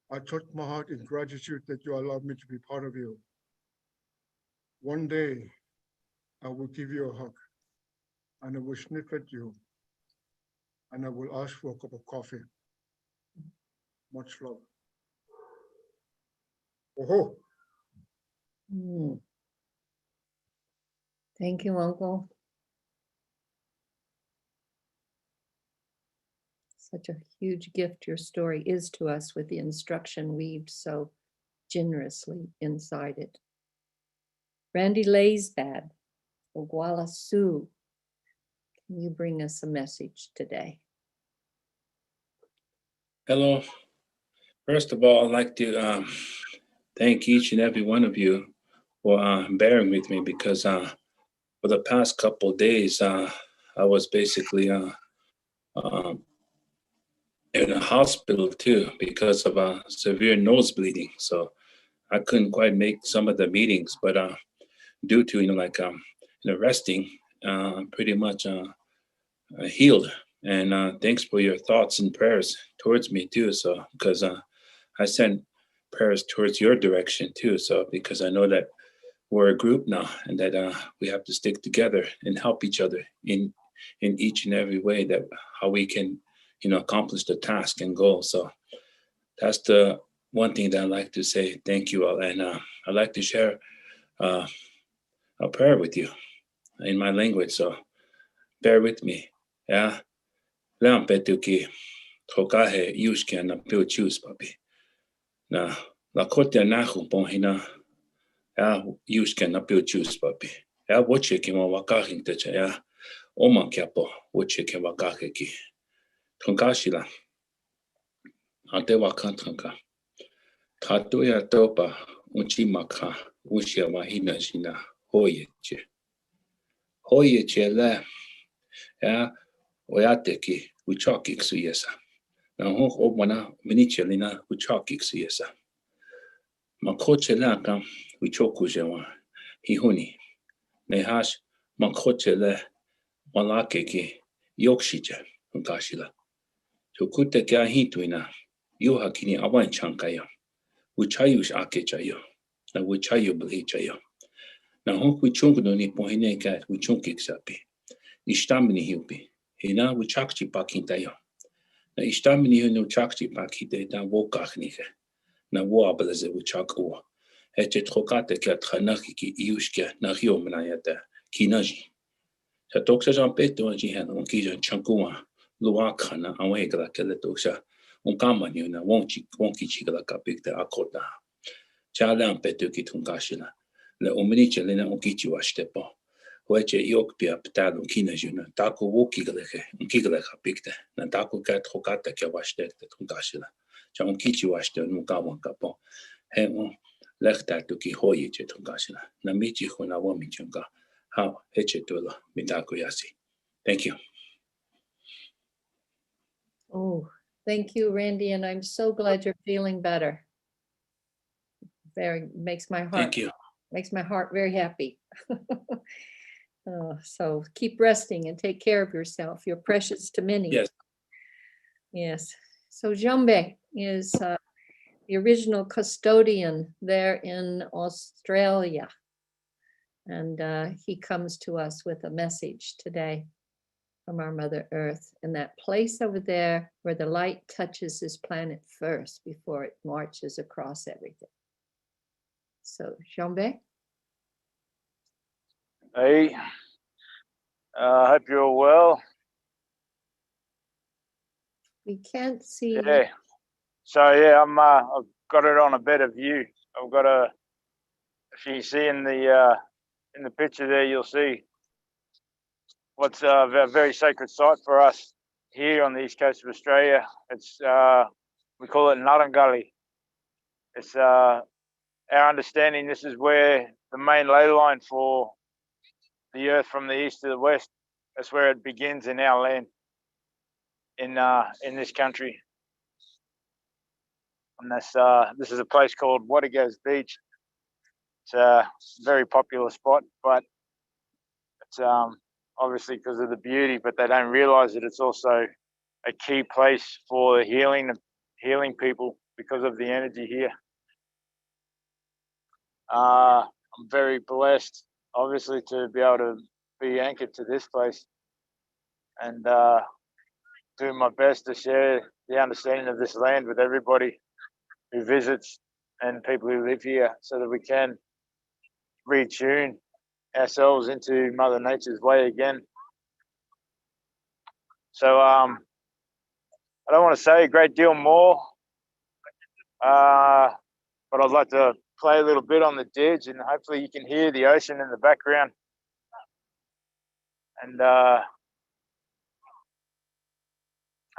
I touch my heart in gratitude that you allowed me to be part of you. One day, I will give you a hug, and I will sniff at you, and I will ask for a cup of coffee. Much love. Oho. Mm. Thank you, Uncle. Such a huge gift your story is to us, with the instruction weaved so generously inside it. Randy Laysbad, Oglala Sioux, can you bring us a message today? Hello. First of all, I'd like to thank each and every one of you for bearing with me, because for the past couple of days, I was basically in a hospital too because of severe nose bleeding. So I couldn't quite make some of the meetings, but due to resting, pretty much healed. And thanks for your thoughts and prayers towards me too. So because I sent prayers towards your direction too. So because I know that we're a group now, and that we have to stick together and help each other in each and every way, that how we can accomplish the task and goal. So that's the one thing that I'd like to say. Thank you all. And I'd like to share a prayer with you in my language. So bear with me. Yeah. Lampetuki tokahe yushke na pilchus papi. Na la kote nahu pohina ya yushke na pilchus papi. Ya woche ki mo wakahin techa ya oma kiapo woche ke wakake ki. Tonkashila. Ate wakantanka. Tatuya topa unchi maka ushia mahina shina hoyeche. Hoyeche le ya oyateki uchaki ksuyesa. Na ho obwana minichelina uchaki ksuyesa. Makoche laka uchoku jewa hihuni. Nehash makoche le malake ki yokshije unkashila. Chokute kia hituina yuha kini awan chankaya. Uchayush akechayo. Na uchayu blichayo. Na ho uchungu ni pohine ka uchunki ksapi. Ishtamini hiupi. Hina uchakchi pakintayo. Na ishtamini hu no chakchi pakite na wokachnike. Na woabeleze uchaku. Eche trokate kia tranaki ki iushke na hiomnayata kinaji. Sa toksa jampeto jihan on kijan chankua luakana awegla kele toksa on kamani na wonki chigala kapikte akota. Chalam peto ki tunkashila. Le omniche lena on Kichua stepo. Hoeche iokpia ptalo kinajuna tako wokigaleche on kigala kapikte. Na tako kat trokata kia washtekte tunkashila. Cha on Kichua ste no kawan kapo. He on lechtatu ki hoyeche tunkashila. Na michi hona womichunga. How hechetula mitako yasi. Thank you. Oh, thank you, Randy, and I'm so glad you're feeling better. Makes my heart very happy. So keep resting and take care of yourself. You're precious to many. Yes. Yes. So Jarmbi is the original custodian there in Australia. And he comes to us with a message today from our Mother Earth, in that place over there where the light touches this planet first before it marches across everything. So, Jarmbi? Hey, I hope you're well. We can't see. Yeah. So yeah, I've got it on a better view. I've got if you see in the picture there, you'll see what's a very sacred site for us here on the east coast of Australia. It's we call it Angaangaq. It's our understanding. This is where the main ley line for the earth from the east to the west. That's where it begins in our land, in this country. And this is a place called Watergays Beach. It's a very popular spot, but it's obviously because of the beauty, but they don't realize that it's also a key place for healing people because of the energy here. I'm very blessed, obviously, to be able to be anchored to this place and do my best to share the understanding of this land with everybody who visits and people who live here, so that we can retune ourselves into Mother Nature's way again. So I don't want to say a great deal more, but I'd like to play a little bit on the didge, and hopefully you can hear the ocean in the background. And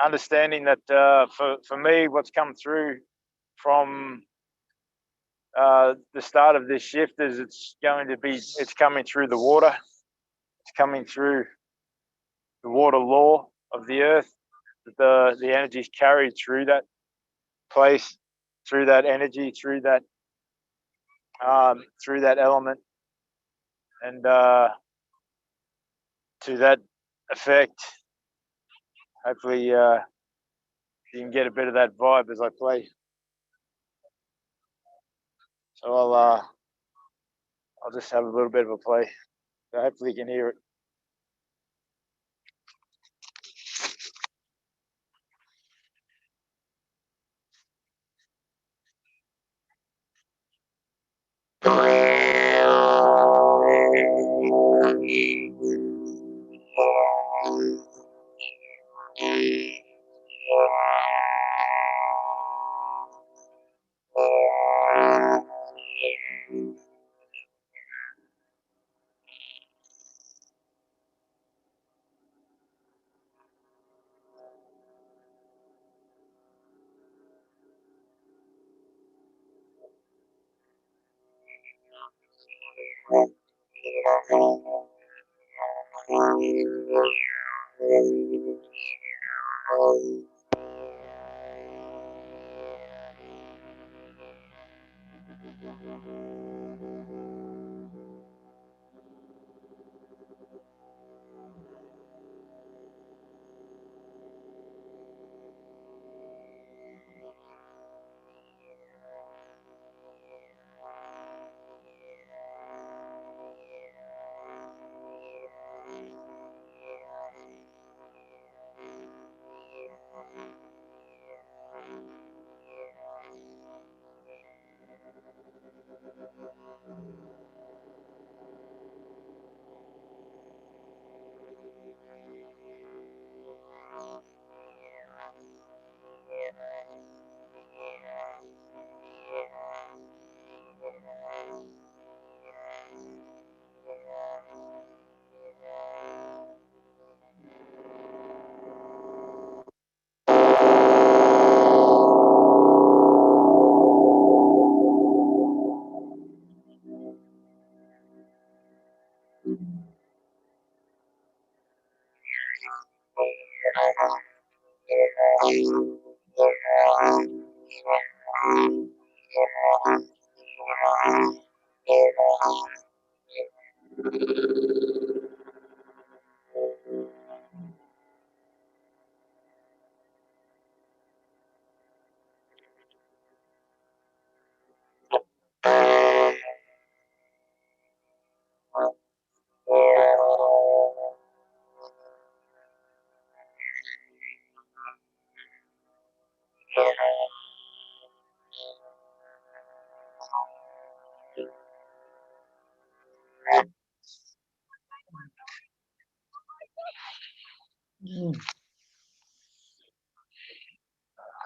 understanding that for me, what's come through from the start of this shift is it's coming through the water. It's coming through the water law of the earth. The energy is carried through that place, through that energy, through that element, and to that effect. Hopefully, you can get a bit of that vibe as I play. So I'll just have a little bit of a play. So hopefully you can hear it.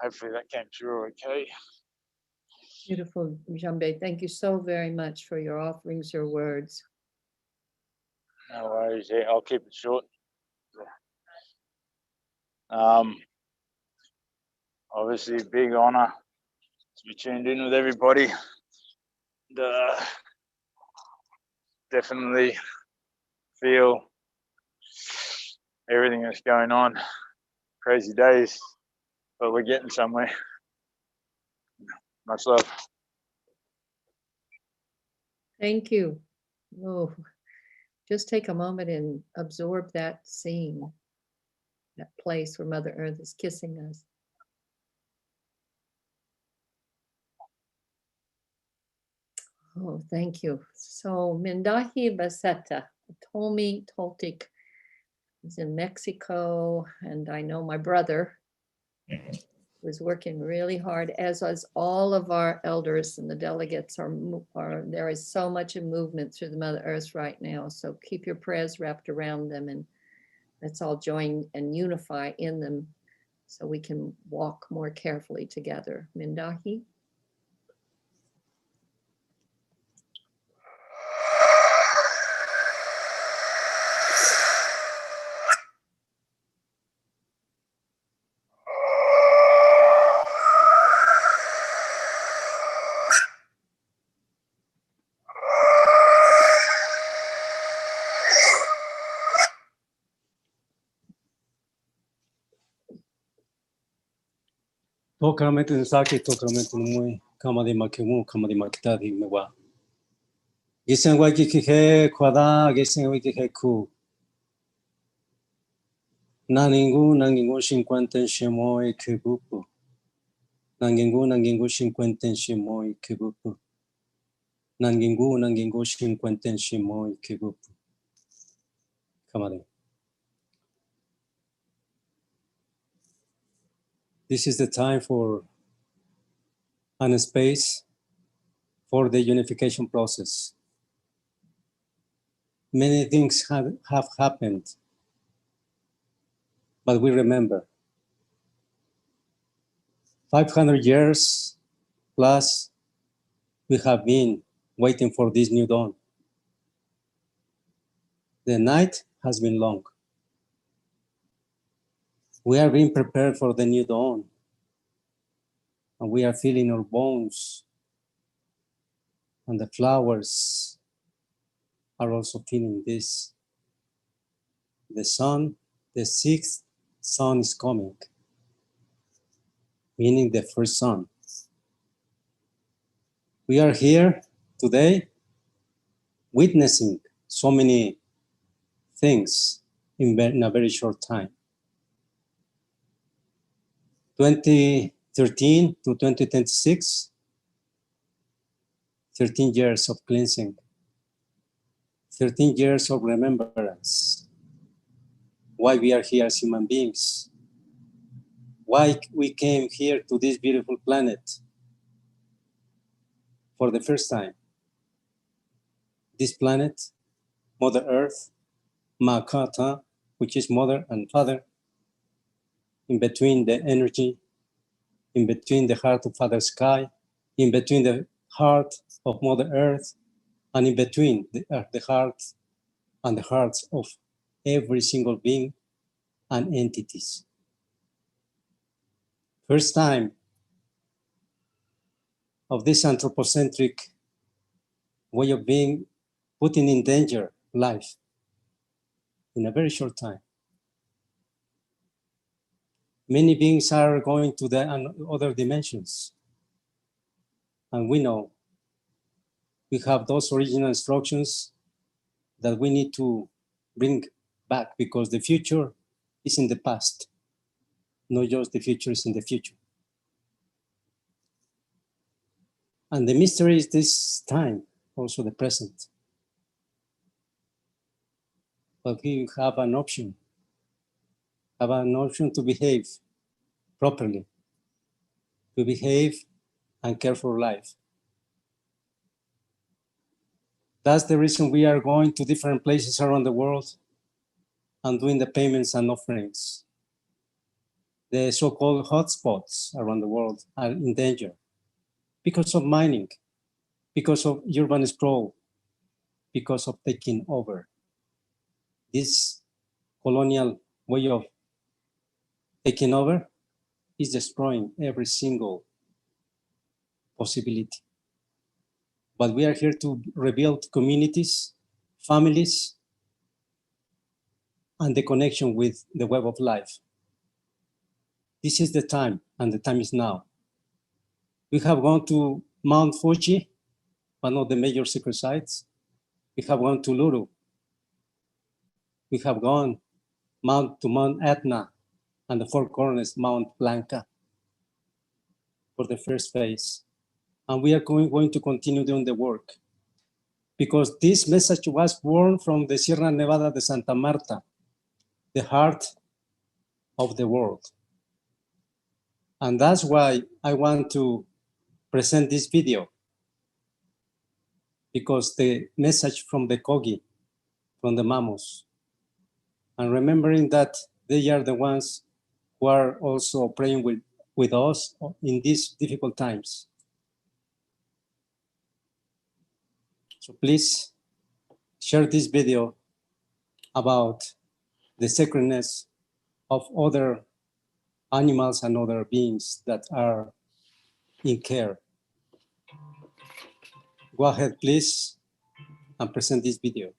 Hopefully that came through okay. Beautiful, Jarmbi. Thank you so very much for your offerings, your words. No worries. Yeah, I'll keep it short. Obviously, big honor to be tuned in with everybody. Definitely feel everything that's going on. Crazy days, but we're getting somewhere. Much love. Thank you. Oh, just take a moment and absorb that scene, that place where Mother Earth is kissing us. Oh, thank you. So Mindahi Baseta, Otomi-Toltec is in Mexico, and I know my brother who's working really hard, as all of our elders and the delegates are. There is so much in movement through the Mother Earth right now. So keep your prayers wrapped around them, and let's all join and unify in them so we can walk more carefully together. Mindahi. Tokamete saki tokamete muy kamadi makemu kamadi makitadi mewa. Gisen waki kike kwada gisen waki ku. Nangingu 50 shimo ikubupu. Nangingu 50 shimo ikubupu. Nangingu 50 shimo ikubupu. Kamadi. This is the time for and a space for the unification process. Many things have happened, but we remember 500 years plus we have been waiting for this new dawn. The night has been long. We are being prepared for the new dawn, and we are feeling our bones, and the flowers are also feeling this. The sun, the 6th sun is coming, meaning the first sun. We are here today witnessing so many things in a very short time. 2013 to 2026, 13 years of cleansing, 13 years of remembrance, why we are here as human beings, why we came here to this beautiful planet for the first time. This planet, Mother Earth, Makata, which is mother and father, in between the energy, in between the heart of Father Sky, in between the heart of Mother Earth, and in between the heart and the hearts of every single being and entities. First time of this anthropocentric way of being putting in danger life in a very short time. Many beings are going to the other dimensions. And we know we have those original instructions that we need to bring back, because the future is in the past, not just the future is in the future. And the mystery is this time, also the present. But we have an option to behave properly, to behave and care for life. That's the reason we are going to different places around the world and doing the payments and offerings. The so-called hotspots around the world are in danger because of mining, because of urban sprawl, because of taking over. This colonial way of taking over is destroying every single possibility. But we are here to rebuild communities, families, and the connection with the web of life. This is the time, and the time is now. We have gone to Mount Fuji, one of the major secret sites. We have gone to Luru. We have gone to Mount Etna and the Four Corners, Mount Blanca for the first phase. And we are going to continue doing the work, because this message was born from the Sierra Nevada de Santa Marta, the heart of the world. And that's why I want to present this video, because the message from the Kogi, from the Mamos, and remembering that they are the ones who are also praying with us in these difficult times. So please share this video about the sacredness of other animals and other beings that are in care. Go ahead, please, and present this video.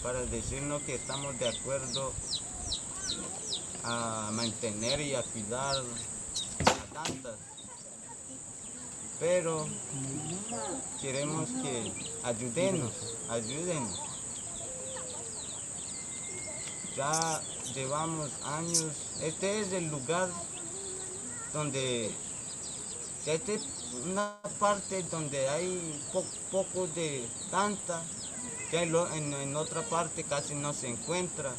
Para decirnos que estamos de acuerdo a mantener y a cuidar a tantas, pero queremos que ayúdenos. Ya llevamos años, este es el lugar donde, esta es una parte donde hay poco de tanta, ya en otra parte casi no se encuentra.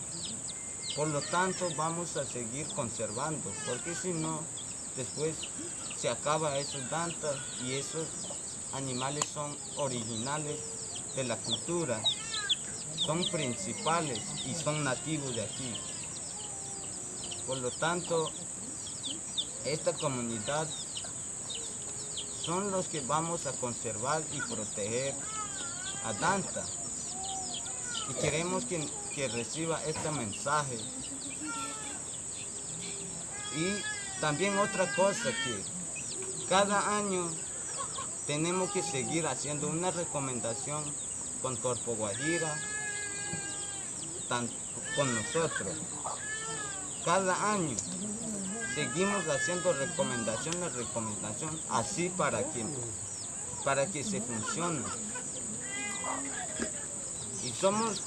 Por lo tanto, vamos a seguir conservando, porque si no, después se acaba esos dantas y esos animales son originales de la cultura, son principales y son nativos de aquí. Por lo tanto, esta comunidad son los que vamos a conservar y proteger a Danta. Y queremos que reciba este mensaje. Y también otra cosa, que cada año tenemos que seguir haciendo una recomendación con Corpo Guajira, con nosotros. Cada año seguimos haciendo recomendación, así para que se funcione. Y somos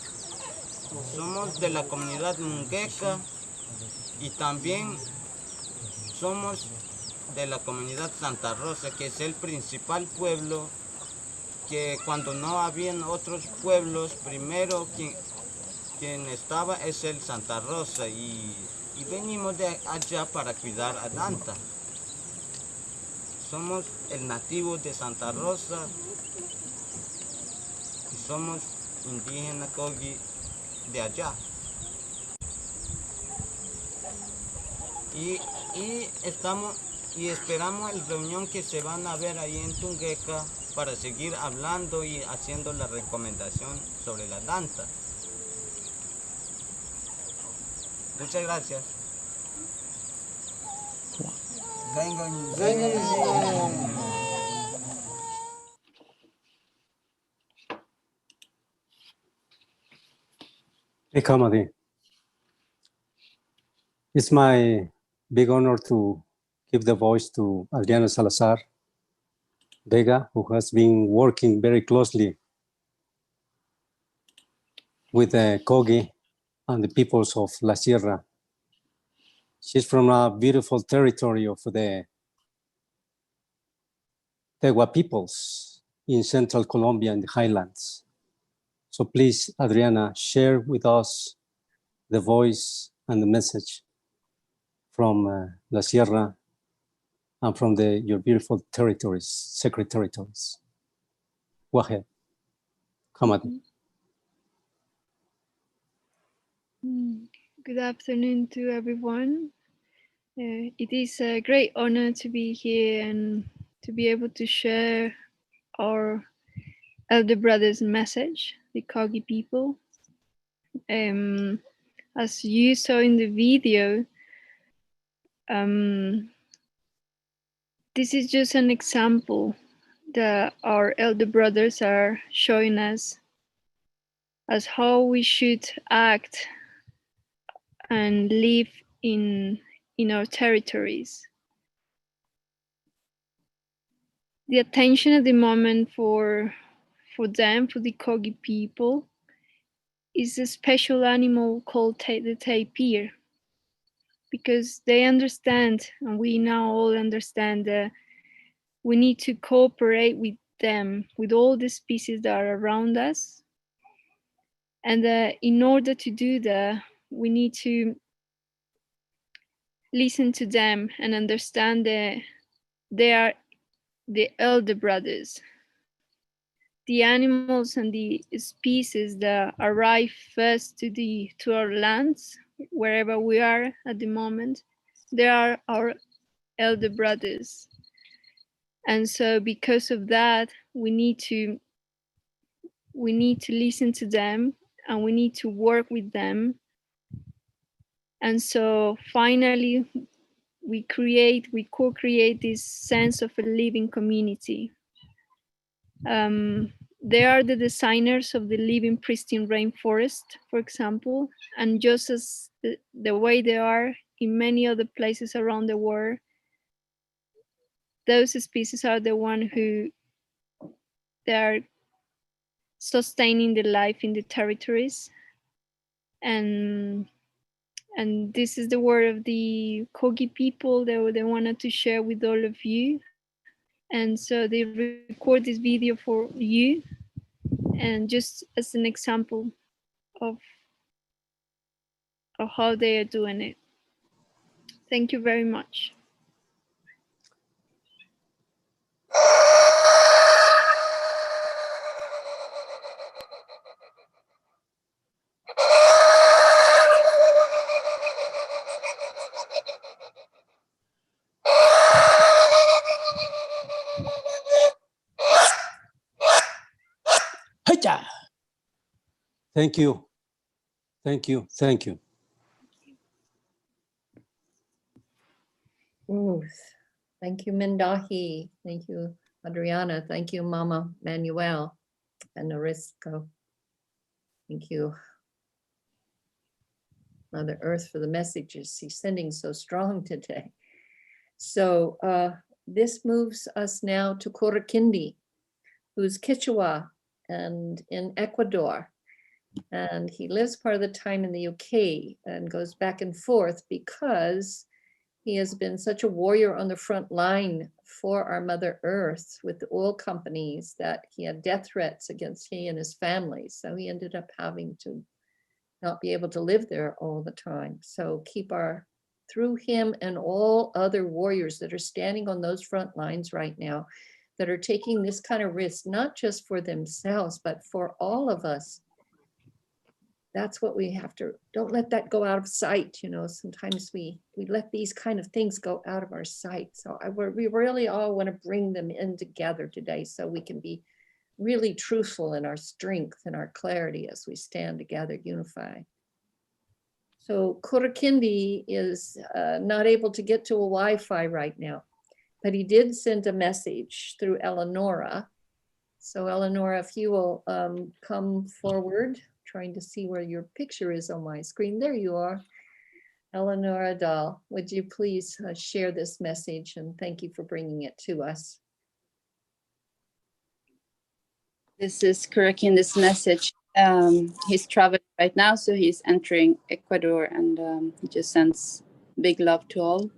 de la comunidad Angaangaq y también somos de la comunidad Santa Rosa, que es el principal pueblo, que cuando no habían otros pueblos, primero quien estaba es el Santa Rosa, y venimos de allá para cuidar a Danta. Somos el nativo de Santa Rosa y somos indígena Kogi de allá. Y esperamos la reunión que se van a ver ahí en Angaangaq para seguir hablando y haciendo la recomendación sobre la Danta. Muchas gracias. Hey, Kamadi. It's my big honor to give the voice to Adriana Salazar Vega, who has been working very closely with the Kogi and the peoples of La Sierra. She's from a beautiful territory of the Tegua peoples in central Colombia in the highlands. So please, Adriana, share with us the voice and the message from La Sierra and from your beautiful territories, sacred territories. Go ahead. Come on. Good afternoon to everyone. It is a great honor to be here and to be able to share our elder brother's message, the Kogi people. As you saw in the video, this is just an example that our elder brothers are showing us as how we should act and live in our territories. The attention at the moment for them, for the Kogi people, is a special animal called the tapir, because they understand, and we now all understand, that we need to cooperate with them, with all the species that are around us. And in order to do that, we need to listen to them and understand that they are the elder brothers. The animals and the species that arrive first to our lands, wherever we are at the moment, they are our elder brothers. And so because of that, we need to listen to them, and we need to work with them. And so finally, we co-create this sense of a living community. They are the designers of the living pristine rainforest, for example, and just as the way they are in many other places around the world, those species are the one who they are sustaining the life in the territories. And this is the word of the Kogi people that they wanted to share with all of you. And so they record this video for you, and just as an example of how they are doing it. Thank you very much. Thank you. Thank you. Thank you. Ooh, thank you, Mindahi. Thank you, Adriana. Thank you, Mama Manuel and Narisco. Thank you, Mother Earth, for the messages she's sending so strong today. So this moves us now to Kurikindi, who's Kichua and in Ecuador. And he lives part of the time in the UK and goes back and forth because he has been such a warrior on the front line for our Mother Earth with the oil companies that he had death threats against he and his family. So he ended up having to not be able to live there all the time. So through him and all other warriors that are standing on those front lines right now, that are taking this kind of risk, not just for themselves, but for all of us. That's what we have to, don't let that go out of sight. You know, sometimes we let these kind of things go out of our sight. So we really all want to bring them in together today so we can be really truthful in our strength and our clarity as we stand together, unified. So Kurikindi is not able to get to a Wi-Fi right now, but he did send a message through Eleonora. So Eleonora, if you will come forward, trying to see where your picture is on my screen. There you are. Eleonora Dahl, would you please share this message, and thank you for bringing it to us. This is Kurikindi's message. He's traveling right now, so he's entering Ecuador, and he just sends big love to all.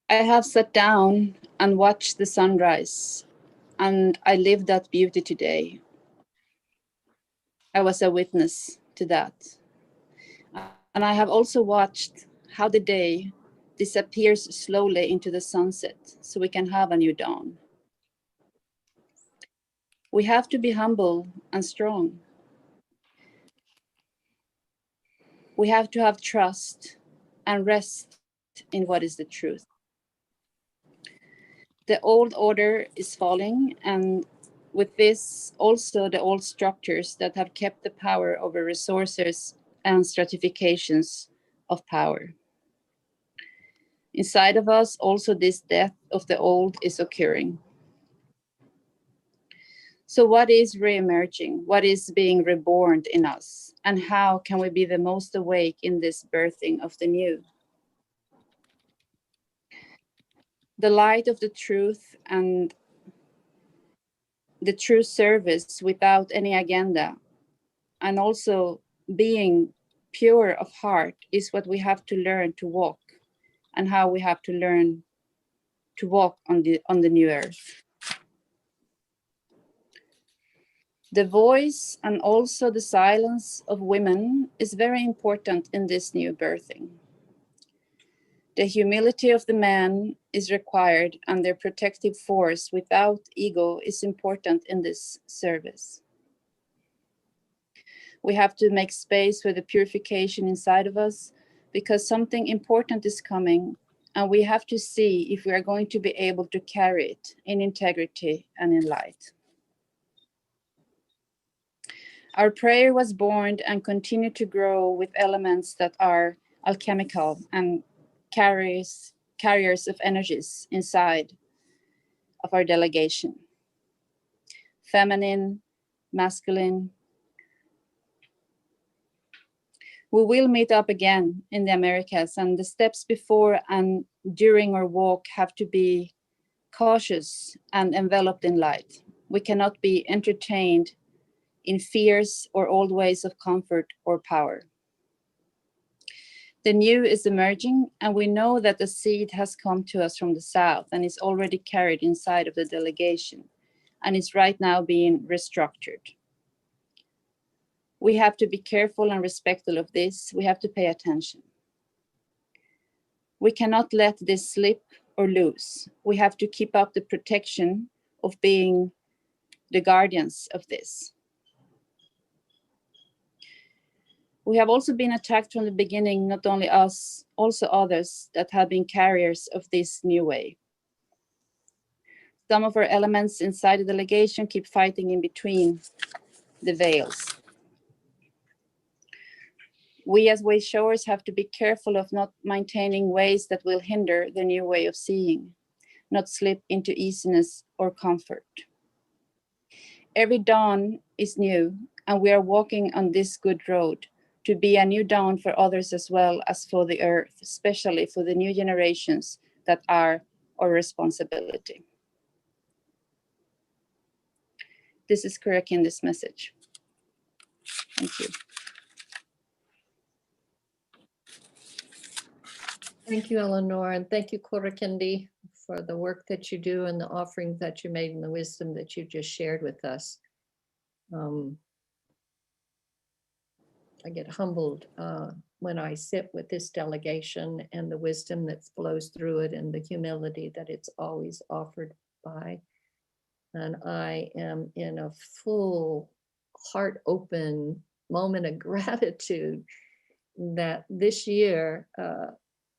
I have sat down and watched the sunrise, and I lived that beauty today. I was a witness to that. And I have also watched how the day disappears slowly into the sunset so we can have a new dawn. We have to be humble and strong. We have to have trust and rest in what is the truth. The old order is falling, and with this also the old structures that have kept the power over resources and stratifications of power. Inside of us, also this death of the old is occurring. So what is re-emerging? What is being reborn in us? And how can we be the most awake in this birthing of the new? The light of the truth and the true service without any agenda, and also being pure of heart, is what we have to learn to walk, and how we have to learn to walk on the new earth. The voice and also the silence of women is very important in this new birthing. The humility of the man is required, and their protective force without ego is important in this service. We have to make space for the purification inside of us, because something important is coming, and we have to see if we are going to be able to carry it in integrity and in light. Our prayer was born and continued to grow with elements that are alchemical and carriers of energies inside of our delegation. Feminine, masculine. We will meet up again in the Americas, and the steps before and during our walk have to be cautious and enveloped in light. We cannot be entertained in fears or old ways of comfort or power. The new is emerging, and we know that the seed has come to us from the south and is already carried inside of the delegation and is right now being restructured. We have to be careful and respectful of this. We have to pay attention. We cannot let this slip or lose. We have to keep up the protection of being the guardians of this. We have also been attacked from the beginning, not only us, also others that have been carriers of this new way. Some of our elements inside the delegation keep fighting in between the veils. We as way showers have to be careful of not maintaining ways that will hinder the new way of seeing, not slip into easiness or comfort. Every dawn is new, and we are walking on this good road to be a new dawn for others as well as for the earth, especially for the new generations that are our responsibility. This is Kurikindi's message. Thank you. Thank you, Eleanor, and thank you, Kurikindi, for the work that you do and the offerings that you made and the wisdom that you just shared with us. I get humbled when I sit with this delegation and the wisdom that flows through it and the humility that it's always offered by. And I am in a full, heart open moment of gratitude that this year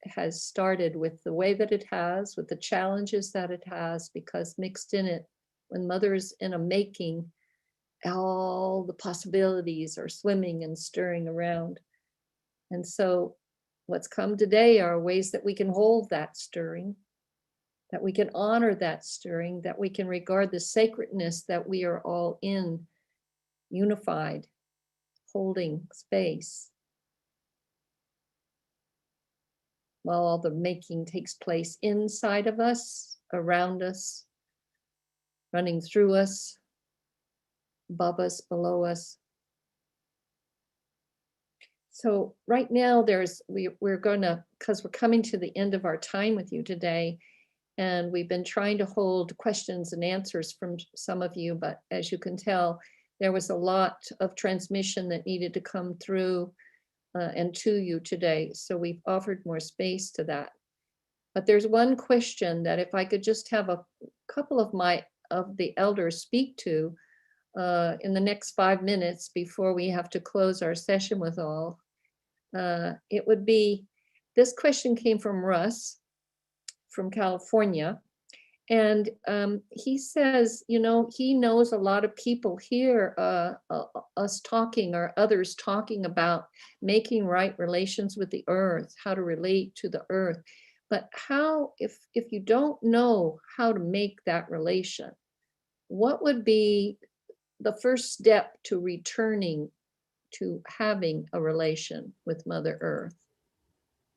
has started with the way that it has, with the challenges that it has, because mixed in it, when mother's in a making, all the possibilities are swimming and stirring around. And so what's come today are ways that we can hold that stirring, that we can honor that stirring, that we can regard the sacredness that we are all in, unified, holding space, while all the making takes place inside of us, around us, running through us, above us, below us. So right now we're gonna, because we're coming to the end of our time with you today, and we've been trying to hold questions and answers from some of you, but as you can tell, there was a lot of transmission that needed to come through and to you today. So we've offered more space to that. But there's one question that if I could just have a couple of the elders speak to in the next 5 minutes before we have to close our session with all, it would be, this question came from Russ from California. And he says, you know, he knows a lot of people here, us talking or others talking about making right relations with the earth, how to relate to the earth. But how, if you don't know how to make that relation, what would be the first step to returning to having a relation with Mother Earth?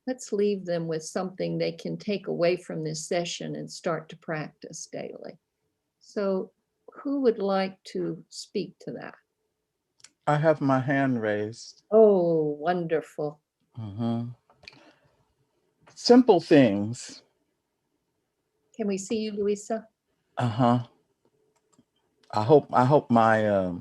Let's leave them with something they can take away from this session and start to practice daily. So who would like to speak to that? I have my hand raised. Oh, wonderful. Simple things. Can we see you, Luisah? Uh-huh. I hope my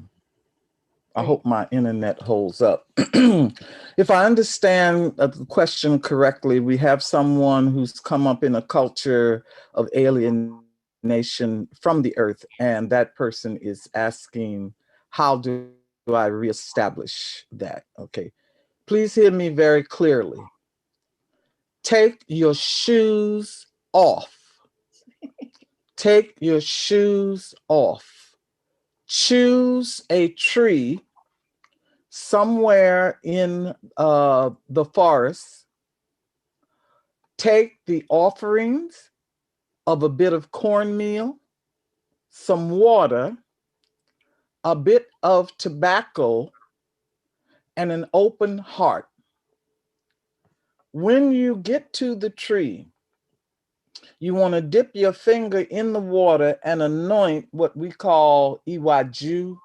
I hope my internet holds up. If I understand the question correctly, we have someone who's come up in a culture of alienation from the earth, and that person is asking, how do I reestablish that? Okay, please hear me very clearly. Take your shoes off. Take your shoes off. Choose a tree somewhere in the forest. Take the offerings of a bit of cornmeal, some water, a bit of tobacco, and an open heart. When you get to the tree, you want to dip your finger in the water and anoint what we call Iwaju,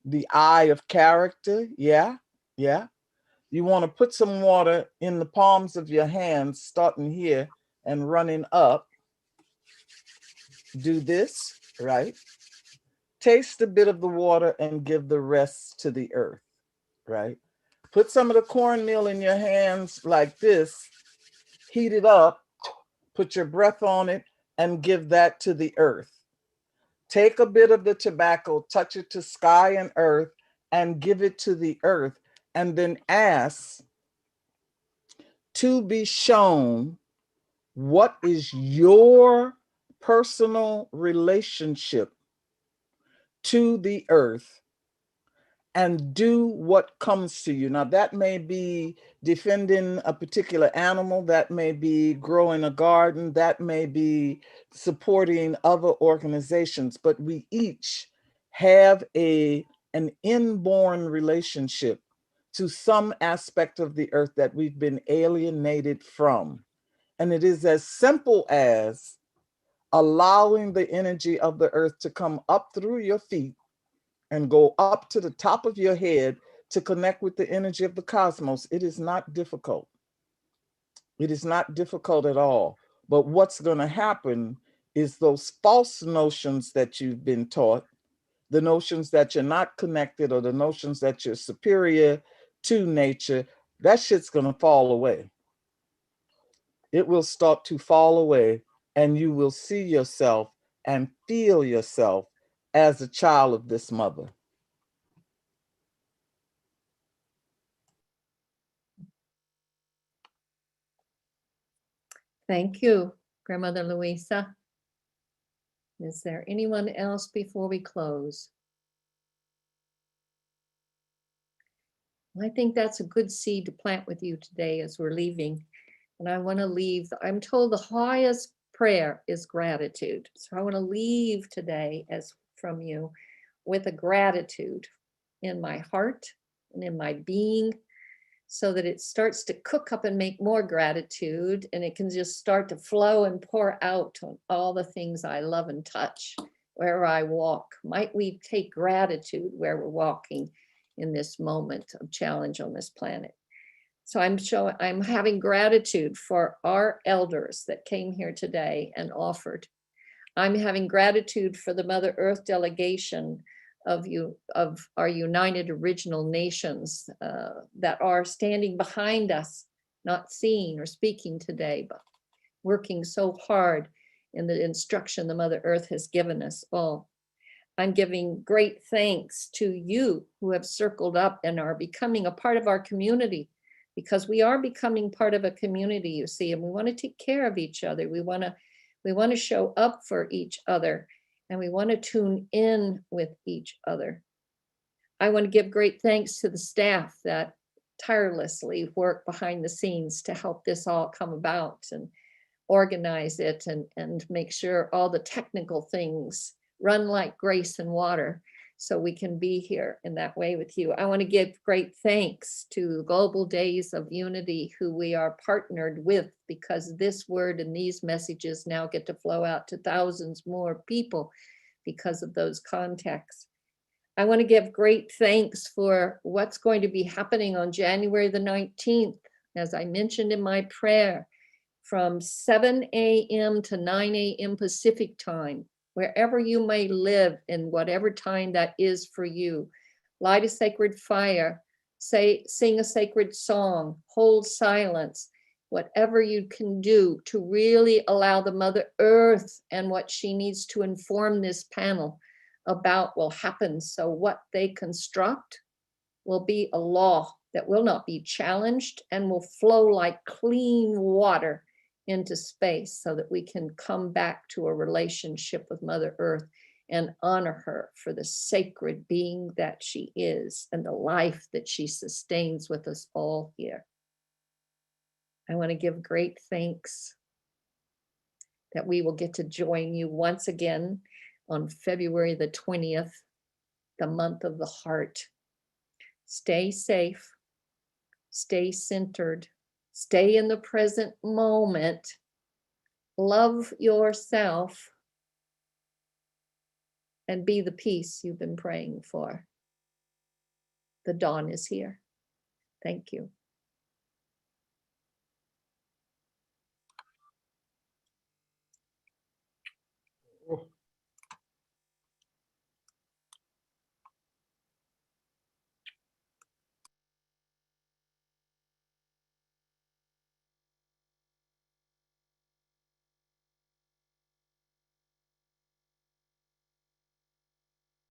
the eye of character. Yeah. You want to put some water in the palms of your hands, starting here and running up. Do this, right? Taste a bit of the water and give the rest to the earth, right? Put some of the cornmeal in your hands like this, heat it up, put your breath on it, and give that to the earth. Take a bit of the tobacco, touch it to sky and earth, and give it to the earth, and then ask to be shown what is your personal relationship to the earth, and do what comes to you. Now, that may be defending a particular animal, that may be growing a garden, that may be supporting other organizations, but we each have an inborn relationship to some aspect of the earth that we've been alienated from. And it is as simple as allowing the energy of the earth to come up through your feet and go up to the top of your head to connect with the energy of the cosmos. It is not difficult. It is not difficult at all. But what's going to happen is those false notions that you've been taught, the notions that you're not connected or the notions that you're superior to nature, that shit's going to fall away. It will start to fall away, and you will see yourself and feel yourself as a child of this mother. Thank you, Grandmother Luisah. Is there anyone else before we close? I think that's a good seed to plant with you today as we're leaving. And I want to leave, I'm told the highest prayer is gratitude. So I want to leave today as from you with a gratitude in my heart and in my being, so that it starts to cook up and make more gratitude, and it can just start to flow and pour out on all the things I love and touch wherever I walk. Might we take gratitude where we're walking in this moment of challenge on this planet? So I'm having gratitude for our elders that came here today and offered. I'm having gratitude for the Mother Earth delegation of our United Original Nations that are standing behind us, not seeing or speaking today, but working so hard in the instruction the Mother Earth has given us all. I'm giving great thanks to you who have circled up and are becoming a part of our community, because we are becoming part of a community, you see, and we want to take care of each other. We want to show up for each other, and we want to tune in with each other. I want to give great thanks to the staff that tirelessly work behind the scenes to help this all come about and organize it and make sure all the technical things run like grace and water so we can be here in that way with you. I want to give great thanks to Global Days of Unity, who we are partnered with, because this word and these messages now get to flow out to thousands more people because of those contacts. I want to give great thanks for what's going to be happening on January the 19th, as I mentioned in my prayer, from 7 a.m. to 9 a.m. Pacific time, wherever you may live in whatever time that is for you. Light a sacred fire, sing a sacred song, hold silence, whatever you can do to really allow the Mother Earth and what she needs to inform this panel about will happen. So what they construct will be a law that will not be challenged and will flow like clean water into space so that we can come back to a relationship with Mother Earth and honor her for the sacred being that she is and the life that she sustains with us all here. I want to give great thanks that we will get to join you once again on February the 20th, the month of the heart. Stay safe, stay centered, stay in the present moment, love yourself, and be the peace you've been praying for. The dawn is here. Thank you.